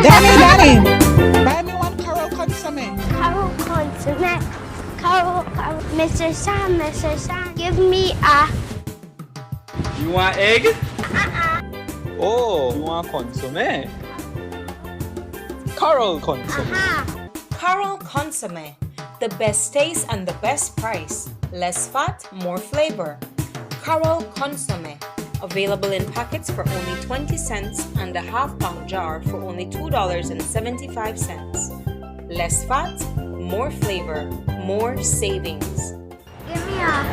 Daddy, buy me one Carol consomme. Carol consomme. Carol, Mr. Sam, give me a... You want egg? Oh, you want consomme? Carol consomme. Carol consomme. The best taste and the best price. Less fat, more flavor. Carol consomme. Available in packets for only 20 cents and a half-pound jar for only $2.75. Less fat, more flavor, more savings. Give me a...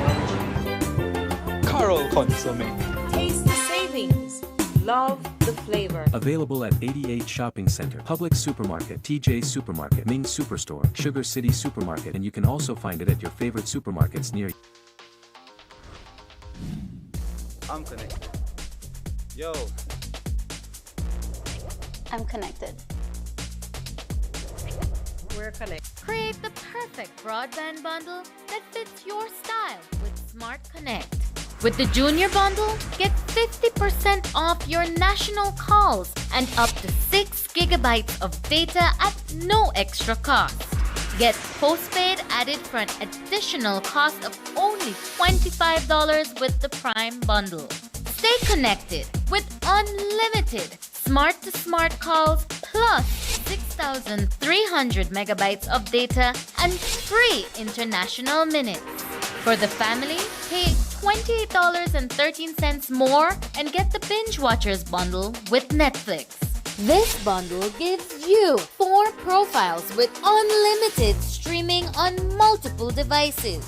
Carol consomme. Taste the savings. Love the flavor. Available at 88 Shopping Center, Publix Supermarket, TJ Supermarket, Ming Superstore, Sugar City Supermarket, and you can also find it at your favorite supermarkets near you. I'm connected. Yo. I'm connected. We're connected. Create the perfect broadband bundle that fits your style with Smart Connect. With the Junior Bundle, get 50% off your national calls and up to 6 gigabytes of data at no extra cost. Get postpaid added for an additional cost of only $25 with the Prime Bundle. Stay connected with unlimited smart-to-smart calls plus 6,300 megabytes of data and free international minutes. For the family, pay $28.13 more and get the Binge Watchers bundle with Netflix. This bundle gives you 4 profiles with unlimited streaming on multiple devices.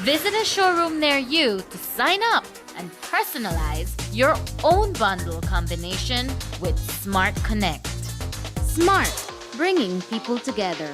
Visit a showroom near you to sign up and personalize your own bundle combination with Smart Connect. Smart, bringing people together.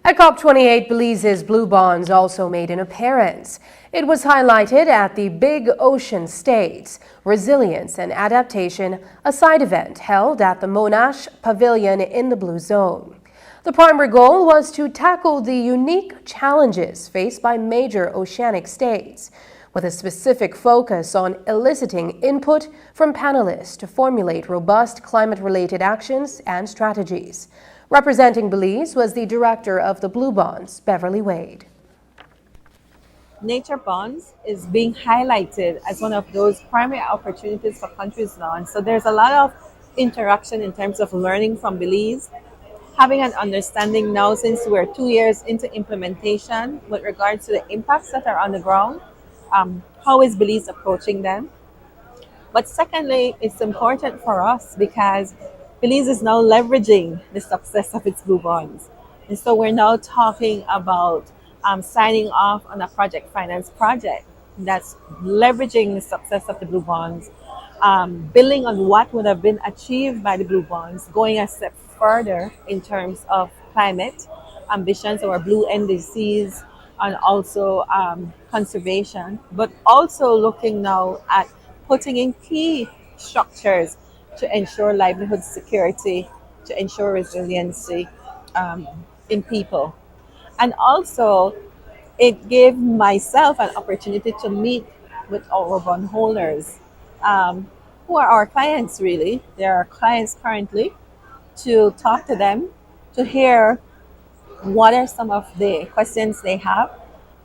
At COP28, Belize's Blue Bonds also made an appearance. It was highlighted at the Big Ocean States, Resilience and Adaptation, a side event held at the Monash Pavilion in the Blue Zone. The primary goal was to tackle the unique challenges faced by major oceanic states, with a specific focus on eliciting input from panelists to formulate robust climate-related actions and strategies. Representing Belize was the director of the Blue Bonds, Beverly Wade. Nature bonds is being highlighted as one of those primary opportunities for countries now. And so there's a lot of interaction in terms of learning from Belize, having an understanding now since we're 2 years into implementation with regards to the impacts that are on the ground. How is Belize approaching them? But secondly, it's important for us because Belize is now leveraging the success of its blue bonds. And so we're now talking about signing off on a project finance project that's leveraging the success of the blue bonds, building on what would have been achieved by the blue bonds, going a step further in terms of climate ambitions or blue NDCs, and also conservation, but also looking now at putting in key structures to ensure livelihood security, to ensure resiliency in people. And also, it gave myself an opportunity to meet with our bondholders, who are our clients really. They are our clients currently, to talk to them, to hear what are some of the questions they have,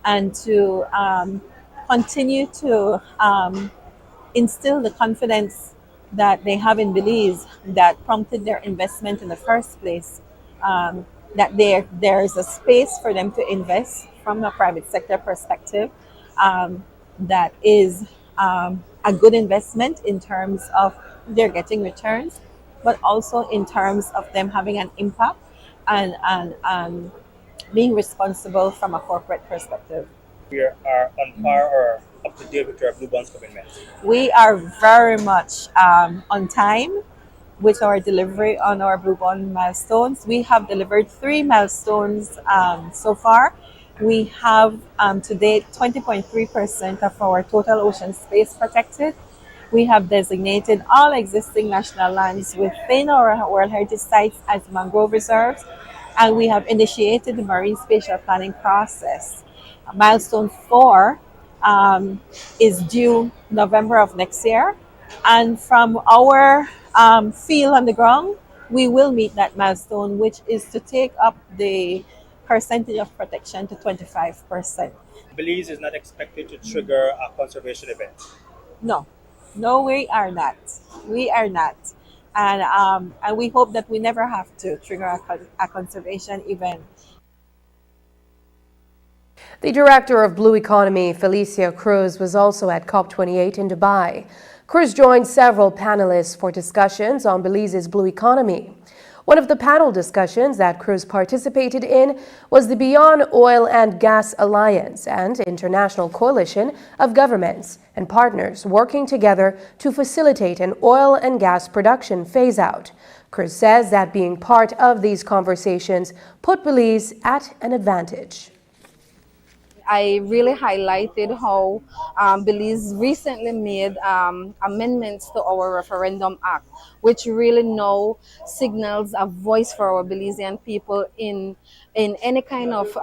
and to continue to instill the confidence that they have in Belize that prompted their investment in the first place, that there is a space for them to invest from a private sector perspective, that is a good investment in terms of they're getting returns, but also in terms of them having an impact and being responsible from a corporate perspective. We are on par or up to date with our Blue Bonds commitments? We are very much on time with our delivery on our Blue Bond milestones. We have delivered 3 milestones so far. We have to date 20.3% of our total ocean space protected. We have designated all existing national lands within our World Heritage Sites as mangrove reserves, and we have initiated the marine spatial planning process. Milestone 4 is due November of next year, and from our field on the ground, we will meet that milestone, which is to take up the percentage of protection to 25%. Belize is not expected to trigger a conservation event. No, we are not. We are not. And we hope that we never have to trigger a conservation event. The director of Blue Economy, Felicia Cruz, was also at COP28 in Dubai. Cruz joined several panelists for discussions on Belize's blue economy. One of the panel discussions that Cruz participated in was the Beyond Oil and Gas Alliance and international coalition of governments and partners working together to facilitate an oil and gas production phase-out. Cruz says that being part of these conversations put Belize at an advantage. I really highlighted how Belize recently made amendments to our Referendum Act, which really now signals a voice for our Belizean people in in any kind of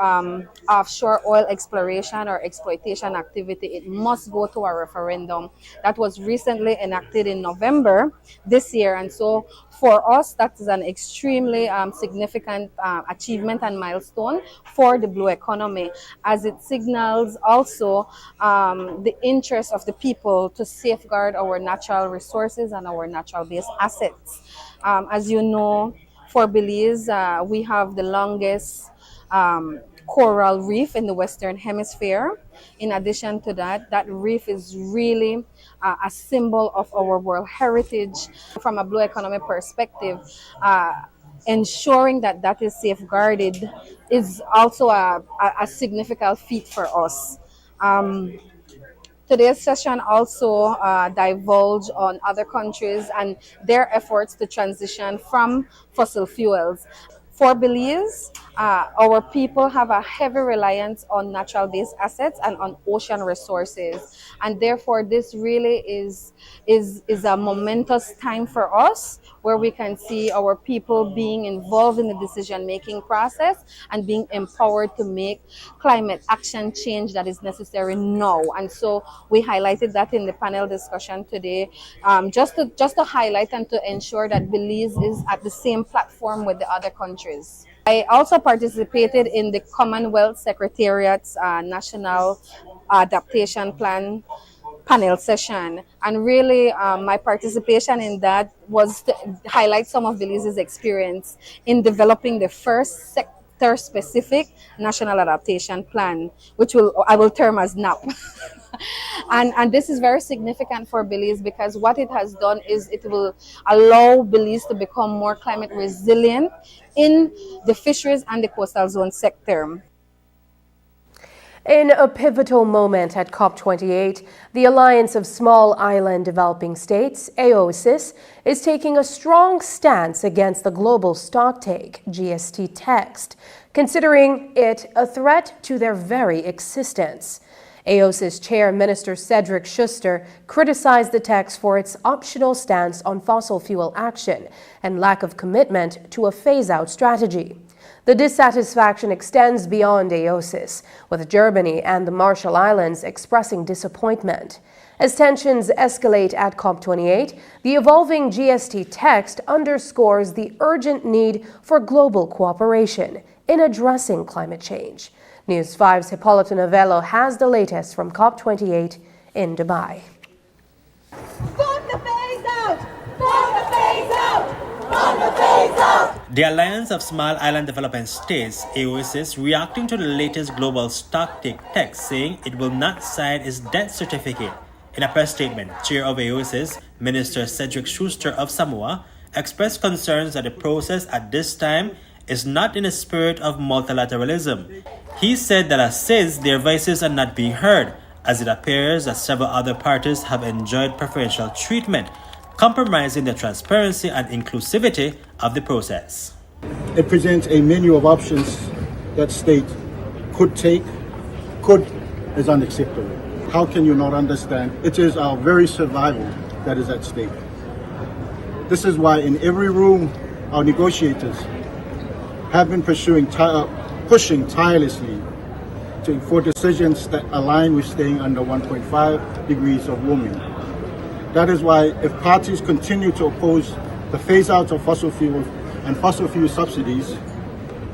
offshore oil exploration or exploitation activity, it must go to a referendum that was recently enacted in November this year. And so for us, that is an extremely significant achievement and milestone for the blue economy, as it signals also the interest of the people to safeguard our natural resources and our natural-based assets. As you know, for Belize, we have the longest coral reef in the Western Hemisphere. In addition to that, that reef is really a symbol of our world heritage. From a blue economy perspective, ensuring that that is safeguarded is also a significant feat for us. Today's session also divulged on other countries and their efforts to transition from fossil fuels. For Belize, our people have a heavy reliance on natural-based assets and on ocean resources, and therefore this really is a momentous time for us, where we can see our people being involved in the decision-making process and being empowered to make climate action change that is necessary now. And so we highlighted that in the panel discussion today, just to highlight and to ensure that Belize is at the same platform with the other countries. I also participated in the Commonwealth Secretariat's National Adaptation Plan panel session, and really my participation in that was to highlight some of Belize's experience in developing the first sector-specific National Adaptation Plan, which I will term as NAP. And this is very significant for Belize, because what it has done is it will allow Belize to become more climate resilient in the fisheries and the coastal zone sector. In a pivotal moment at COP28, the Alliance of Small Island Developing States, AOSIS, is taking a strong stance against the global stocktake GST text, considering it a threat to their very existence. AOSIS Chair Minister Cedric Schuster criticized the text for its optional stance on fossil fuel action and lack of commitment to a phase-out strategy. The dissatisfaction extends beyond AOSIS, with Germany and the Marshall Islands expressing disappointment. As tensions escalate at COP28, the evolving GST text underscores the urgent need for global cooperation in addressing climate change. News 5's Hippolyta Novello has the latest from COP28 in Dubai. Fund the phase out! Fund the phase out! Fund the phase out! The Alliance of Small Island Developing States, AOSIS, reacting to the latest global stocktake text, saying it will not sign its debt certificate. In a press statement, Chair of AOSIS, Minister Cedric Schuster of Samoa, expressed concerns that the process at this time is not in a spirit of multilateralism. He said that as SIS, their voices are not being heard, as it appears that several other parties have enjoyed preferential treatment, compromising the transparency and inclusivity of the process. It presents a menu of options that state could take, could is unacceptable. How can you not understand? It is our very survival that is at stake. This is why in every room, our negotiators have been pushing tirelessly for decisions that align with staying under 1.5 degrees of warming. That is why if parties continue to oppose the phase out of fossil fuels and fossil fuel subsidies,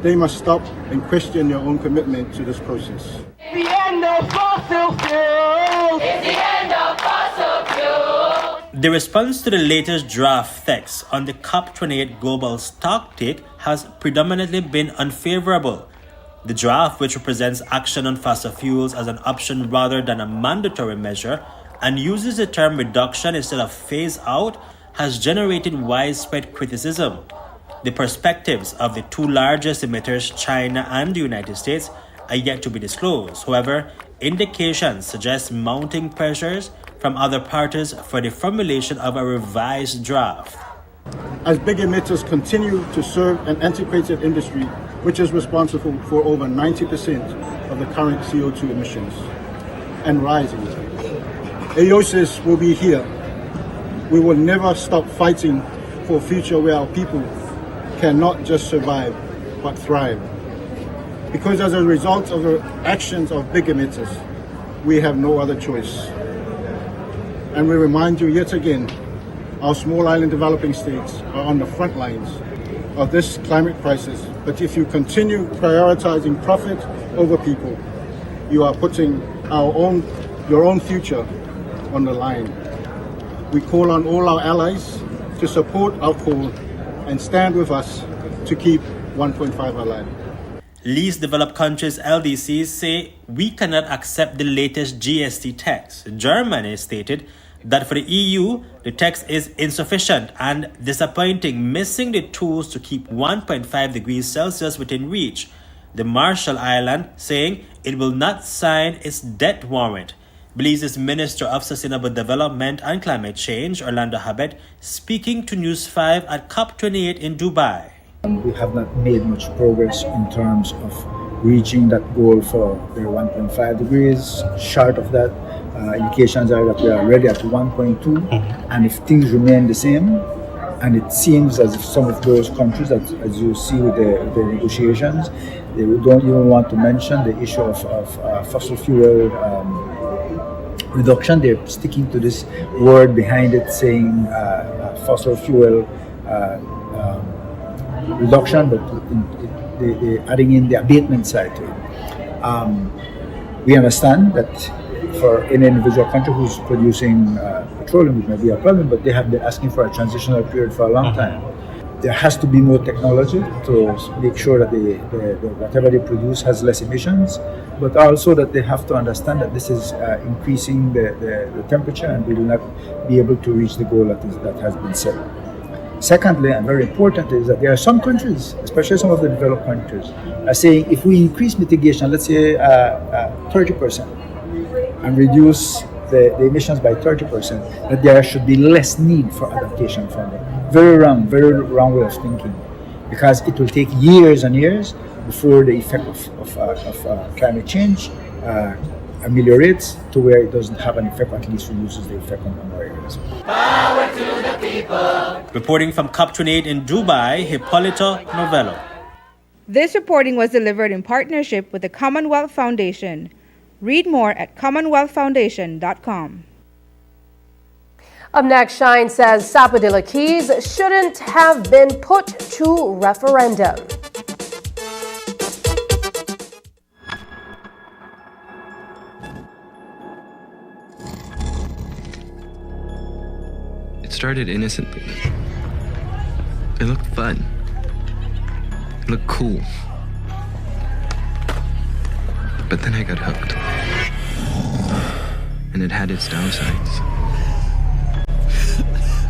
they must stop and question their own commitment to this process. The end of fossil fuels! It's the end of fossil fuels! The response to the latest draft text on the COP28 global stocktake has predominantly been unfavorable. The draft, which represents action on fossil fuels as an option rather than a mandatory measure, and uses the term reduction instead of phase out, has generated widespread criticism. The perspectives of the two largest emitters, China and the United States, are yet to be disclosed. However, indications suggest mounting pressures from other parties for the formulation of a revised draft. As big emitters continue to serve an antiquated industry which is responsible for over 90% of the current CO2 emissions and rising, AOSIS will be here. We will never stop fighting for a future where our people can not just survive, but thrive. Because as a result of the actions of big emitters, we have no other choice. And we remind you yet again, our small island developing states are on the front lines of this climate crisis. But if you continue prioritizing profit over people, you are putting your own future on the line. We call on all our allies to support our call and stand with us to keep 1.5 alive. Least developed countries LDCs say we cannot accept the latest GST text. Germany stated that for the EU, the text is insufficient and disappointing, missing the tools to keep 1.5 degrees Celsius within reach. The Marshall Islands saying it will not sign its debt warrant. Belize's Minister of Sustainable Development and Climate Change, Orlando Habet, speaking to News 5 at COP28 in Dubai. We have not made much progress in terms of reaching that goal for the 1.5 degrees. Short of that, indications are that we are already at 1.2, and if things remain the same, and it seems as if some of those countries, as you see with the negotiations, they don't even want to mention the issue of fossil fuel reduction. They're sticking to this word behind it saying fossil fuel reduction, but they're adding in the abatement side to it. We understand that for any individual country who's producing petroleum, it may be a problem, but they have been asking for a transitional period for a long time. There has to be more technology to make sure that whatever they produce has less emissions, but also that they have to understand that this is increasing the temperature, and we will not be able to reach the goal that has been set. Secondly, and very important, is that there are some countries, especially some of the developed countries, are saying if we increase mitigation, let's say 30%, and reduce the emissions by 30%, that there should be less need for adaptation funding. Very wrong way of thinking, because it will take years and years before the effect of climate change ameliorates to where it doesn't have an effect, at least reduces the effect on our areas. Power to the people. Reporting from COP28 in Dubai, Hipólito Novello. This reporting was delivered in partnership with the Commonwealth Foundation. Read more at commonwealthfoundation.com. Up next, Shine says Sapodilla Keys shouldn't have been put to referendum. It started innocently. It looked fun. It looked cool. But then I got hooked. And it had its downsides.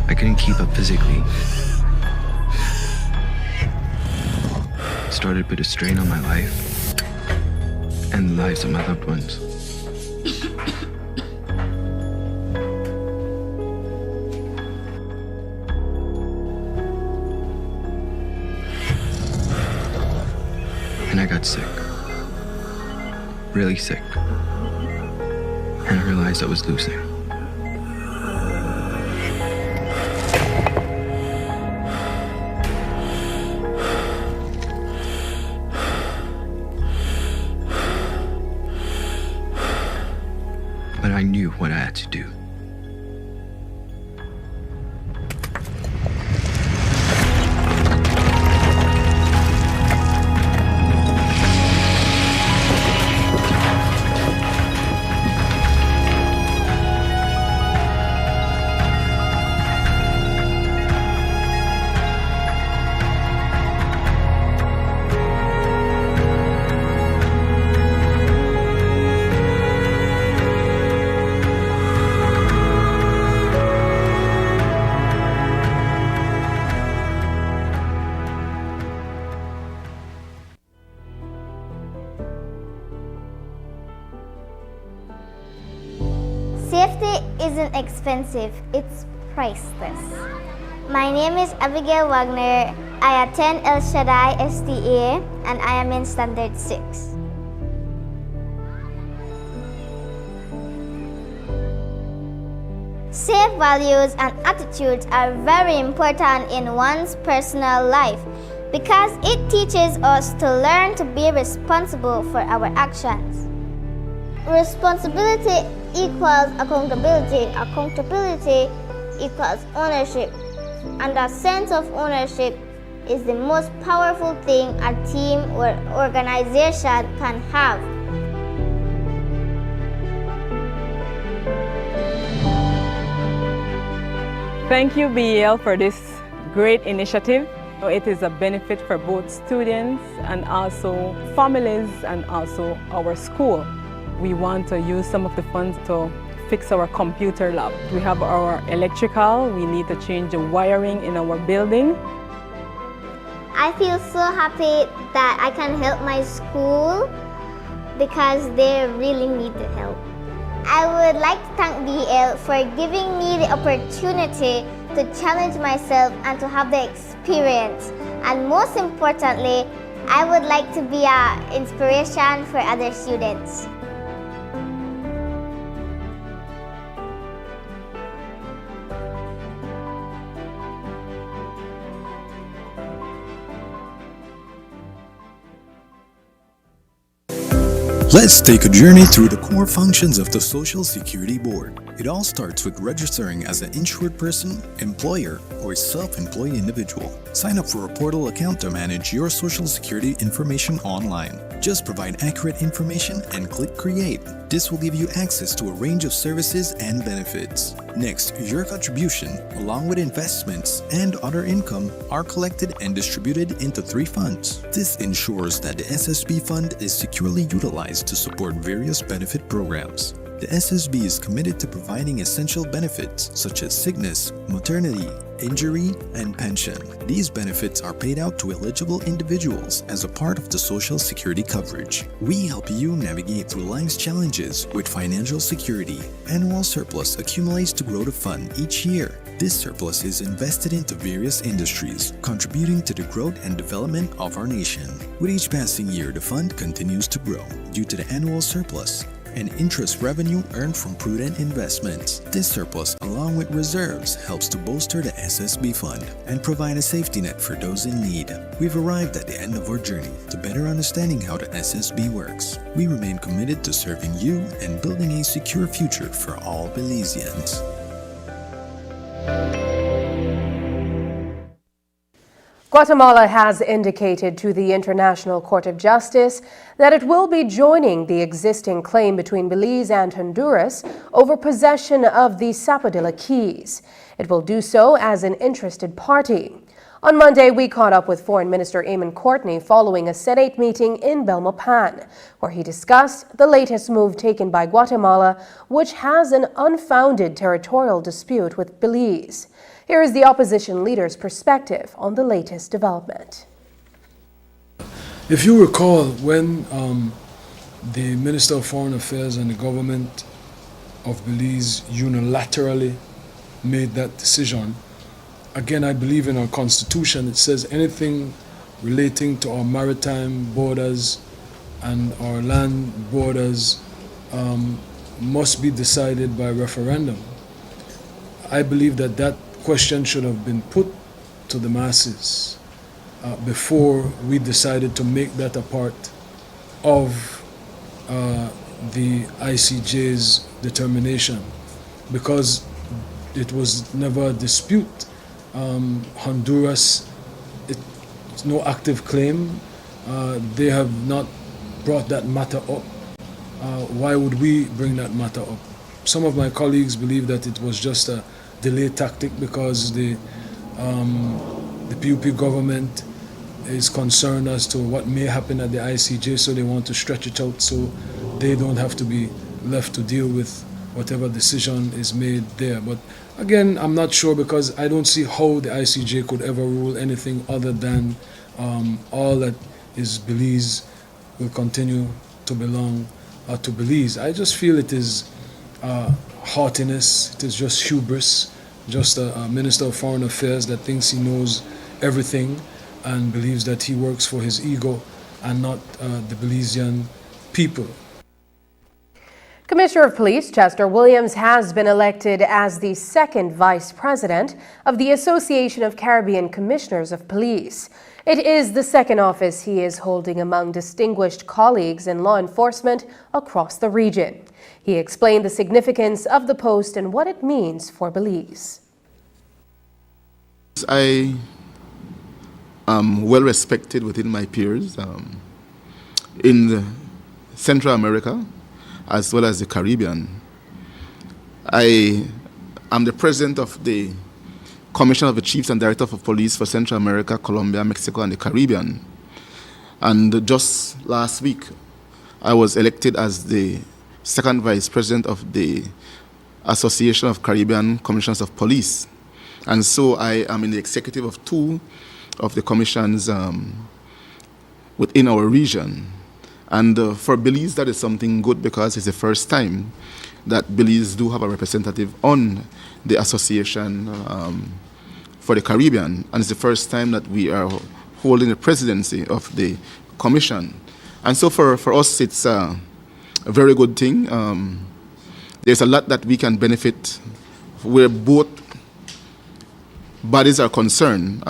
I couldn't keep up physically. It started to put a strain on my life and the lives of my loved ones. And I got sick. Really sick. And I realized I was losing. But I knew what I had to do. Safety isn't expensive, it's priceless. My name is Abigail Wagner. I attend El Shaddai STA and I am in Standard 6. Safe values and attitudes are very important in one's personal life. because it teaches us to learn to be responsible for our actions. Responsibility equals accountability. Accountability equals ownership. And a sense of ownership is the most powerful thing a team or organization can have. Thank you, BEL, for this great initiative. It is a benefit for both students and also families and also our school. We want to use some of the funds to fix our computer lab. We have our electrical, we need to change the wiring in our building. I feel so happy that I can help my school because they really need the help. I would like to thank BEL for giving me the opportunity to challenge myself and to have the experience. And most importantly, I would like to be an inspiration for other students. Let's take a journey through the core functions of the Social Security Board. It all starts with registering as an insured person, employer, or self-employed individual. Sign up for a portal account to manage your Social Security information online. Just provide accurate information and click Create. This will give you access to a range of services and benefits. Next, your contribution, along with investments and other income, are collected and distributed into 3 funds. This ensures that the SSB fund is securely utilized to support various benefit programs. The SSB is committed to providing essential benefits such as sickness, maternity, injury, and pension. These benefits are paid out to eligible individuals as a part of the Social Security coverage. We help you navigate through life's challenges with financial security. Annual surplus accumulates to grow the fund each year. This surplus is invested into various industries, contributing to the growth and development of our nation. With each passing year, the fund continues to grow due to the annual surplus and interest revenue earned from prudent investments. This surplus, along with reserves, helps to bolster the SSB fund and provide a safety net for those in need. We've arrived at the end of our journey to better understanding how the SSB works. We remain committed to serving you and building a secure future for all Belizeans. Guatemala has indicated to the International Court of Justice that it will be joining the existing claim between Belize and Honduras over possession of the Sapodilla Keys. It will do so as an interested party. On Monday, we caught up with Foreign Minister Eamon Courtney following a Senate meeting in Belmopan, where he discussed the latest move taken by Guatemala, which has an unfounded territorial dispute with Belize. Here is the opposition leader's perspective on the latest development. If you recall, when the Minister of Foreign Affairs and the government of Belize unilaterally made that decision, again, I believe in our constitution, it says anything relating to our maritime borders and our land borders must be decided by referendum. I believe that that question should have been put to the masses before we decided to make that a part of the ICJ's determination, because it was never a dispute. Honduras, it's no active claim. They have not brought that matter up. Why would we bring that matter up? Some of my colleagues believe that it was just a delay tactic because the PUP government is concerned as to what may happen at the ICJ, so they want to stretch it out so they don't have to be left to deal with whatever decision is made there. But again, I'm not sure, because I don't see how the ICJ could ever rule anything other than all that is Belize will continue to belong to Belize. I just feel it is haughtiness, it is just hubris, just a Minister of Foreign Affairs that thinks he knows everything and believes that he works for his ego and not the Belizean people. Commissioner of Police Chester Williams has been elected as the second vice president of the Association of Caribbean Commissioners of Police. It is the second office he is holding among distinguished colleagues in law enforcement across the region. He explained the significance of the post and what it means for Belize. I am well respected within my peers in Central America as well as the Caribbean. I am the president of the Commission of the Chiefs and Director of Police for Central America, Colombia, Mexico, and the Caribbean. And just last week, I was elected as the second vice president of the Association of Caribbean Commissioners of Police. And so I am in the executive of two of the commissions within our region. And for Belize, that is something good because it's the first time that Belize do have a representative on the association for the Caribbean. And it's the first time that we are holding the presidency of the commission. And so for us, it's a very good thing. There's a lot that we can benefit where both bodies are concerned.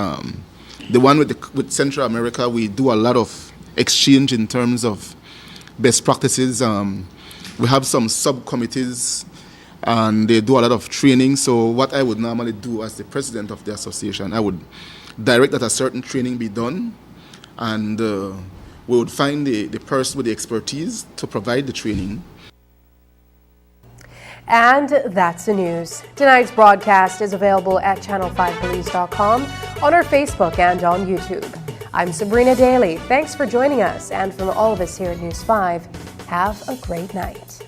The one with Central America, we do a lot of exchange in terms of best practices. We have some subcommittees and they do a lot of training. So what I would normally do as the president of the association, I would direct that a certain training be done, and we would find the person with the expertise to provide the training. And that's the news. Tonight's broadcast is available at channel5belize.com, on our Facebook and on YouTube. I'm Sabrina Daly. Thanks for joining us. And from all of us here at News 5, have a great night.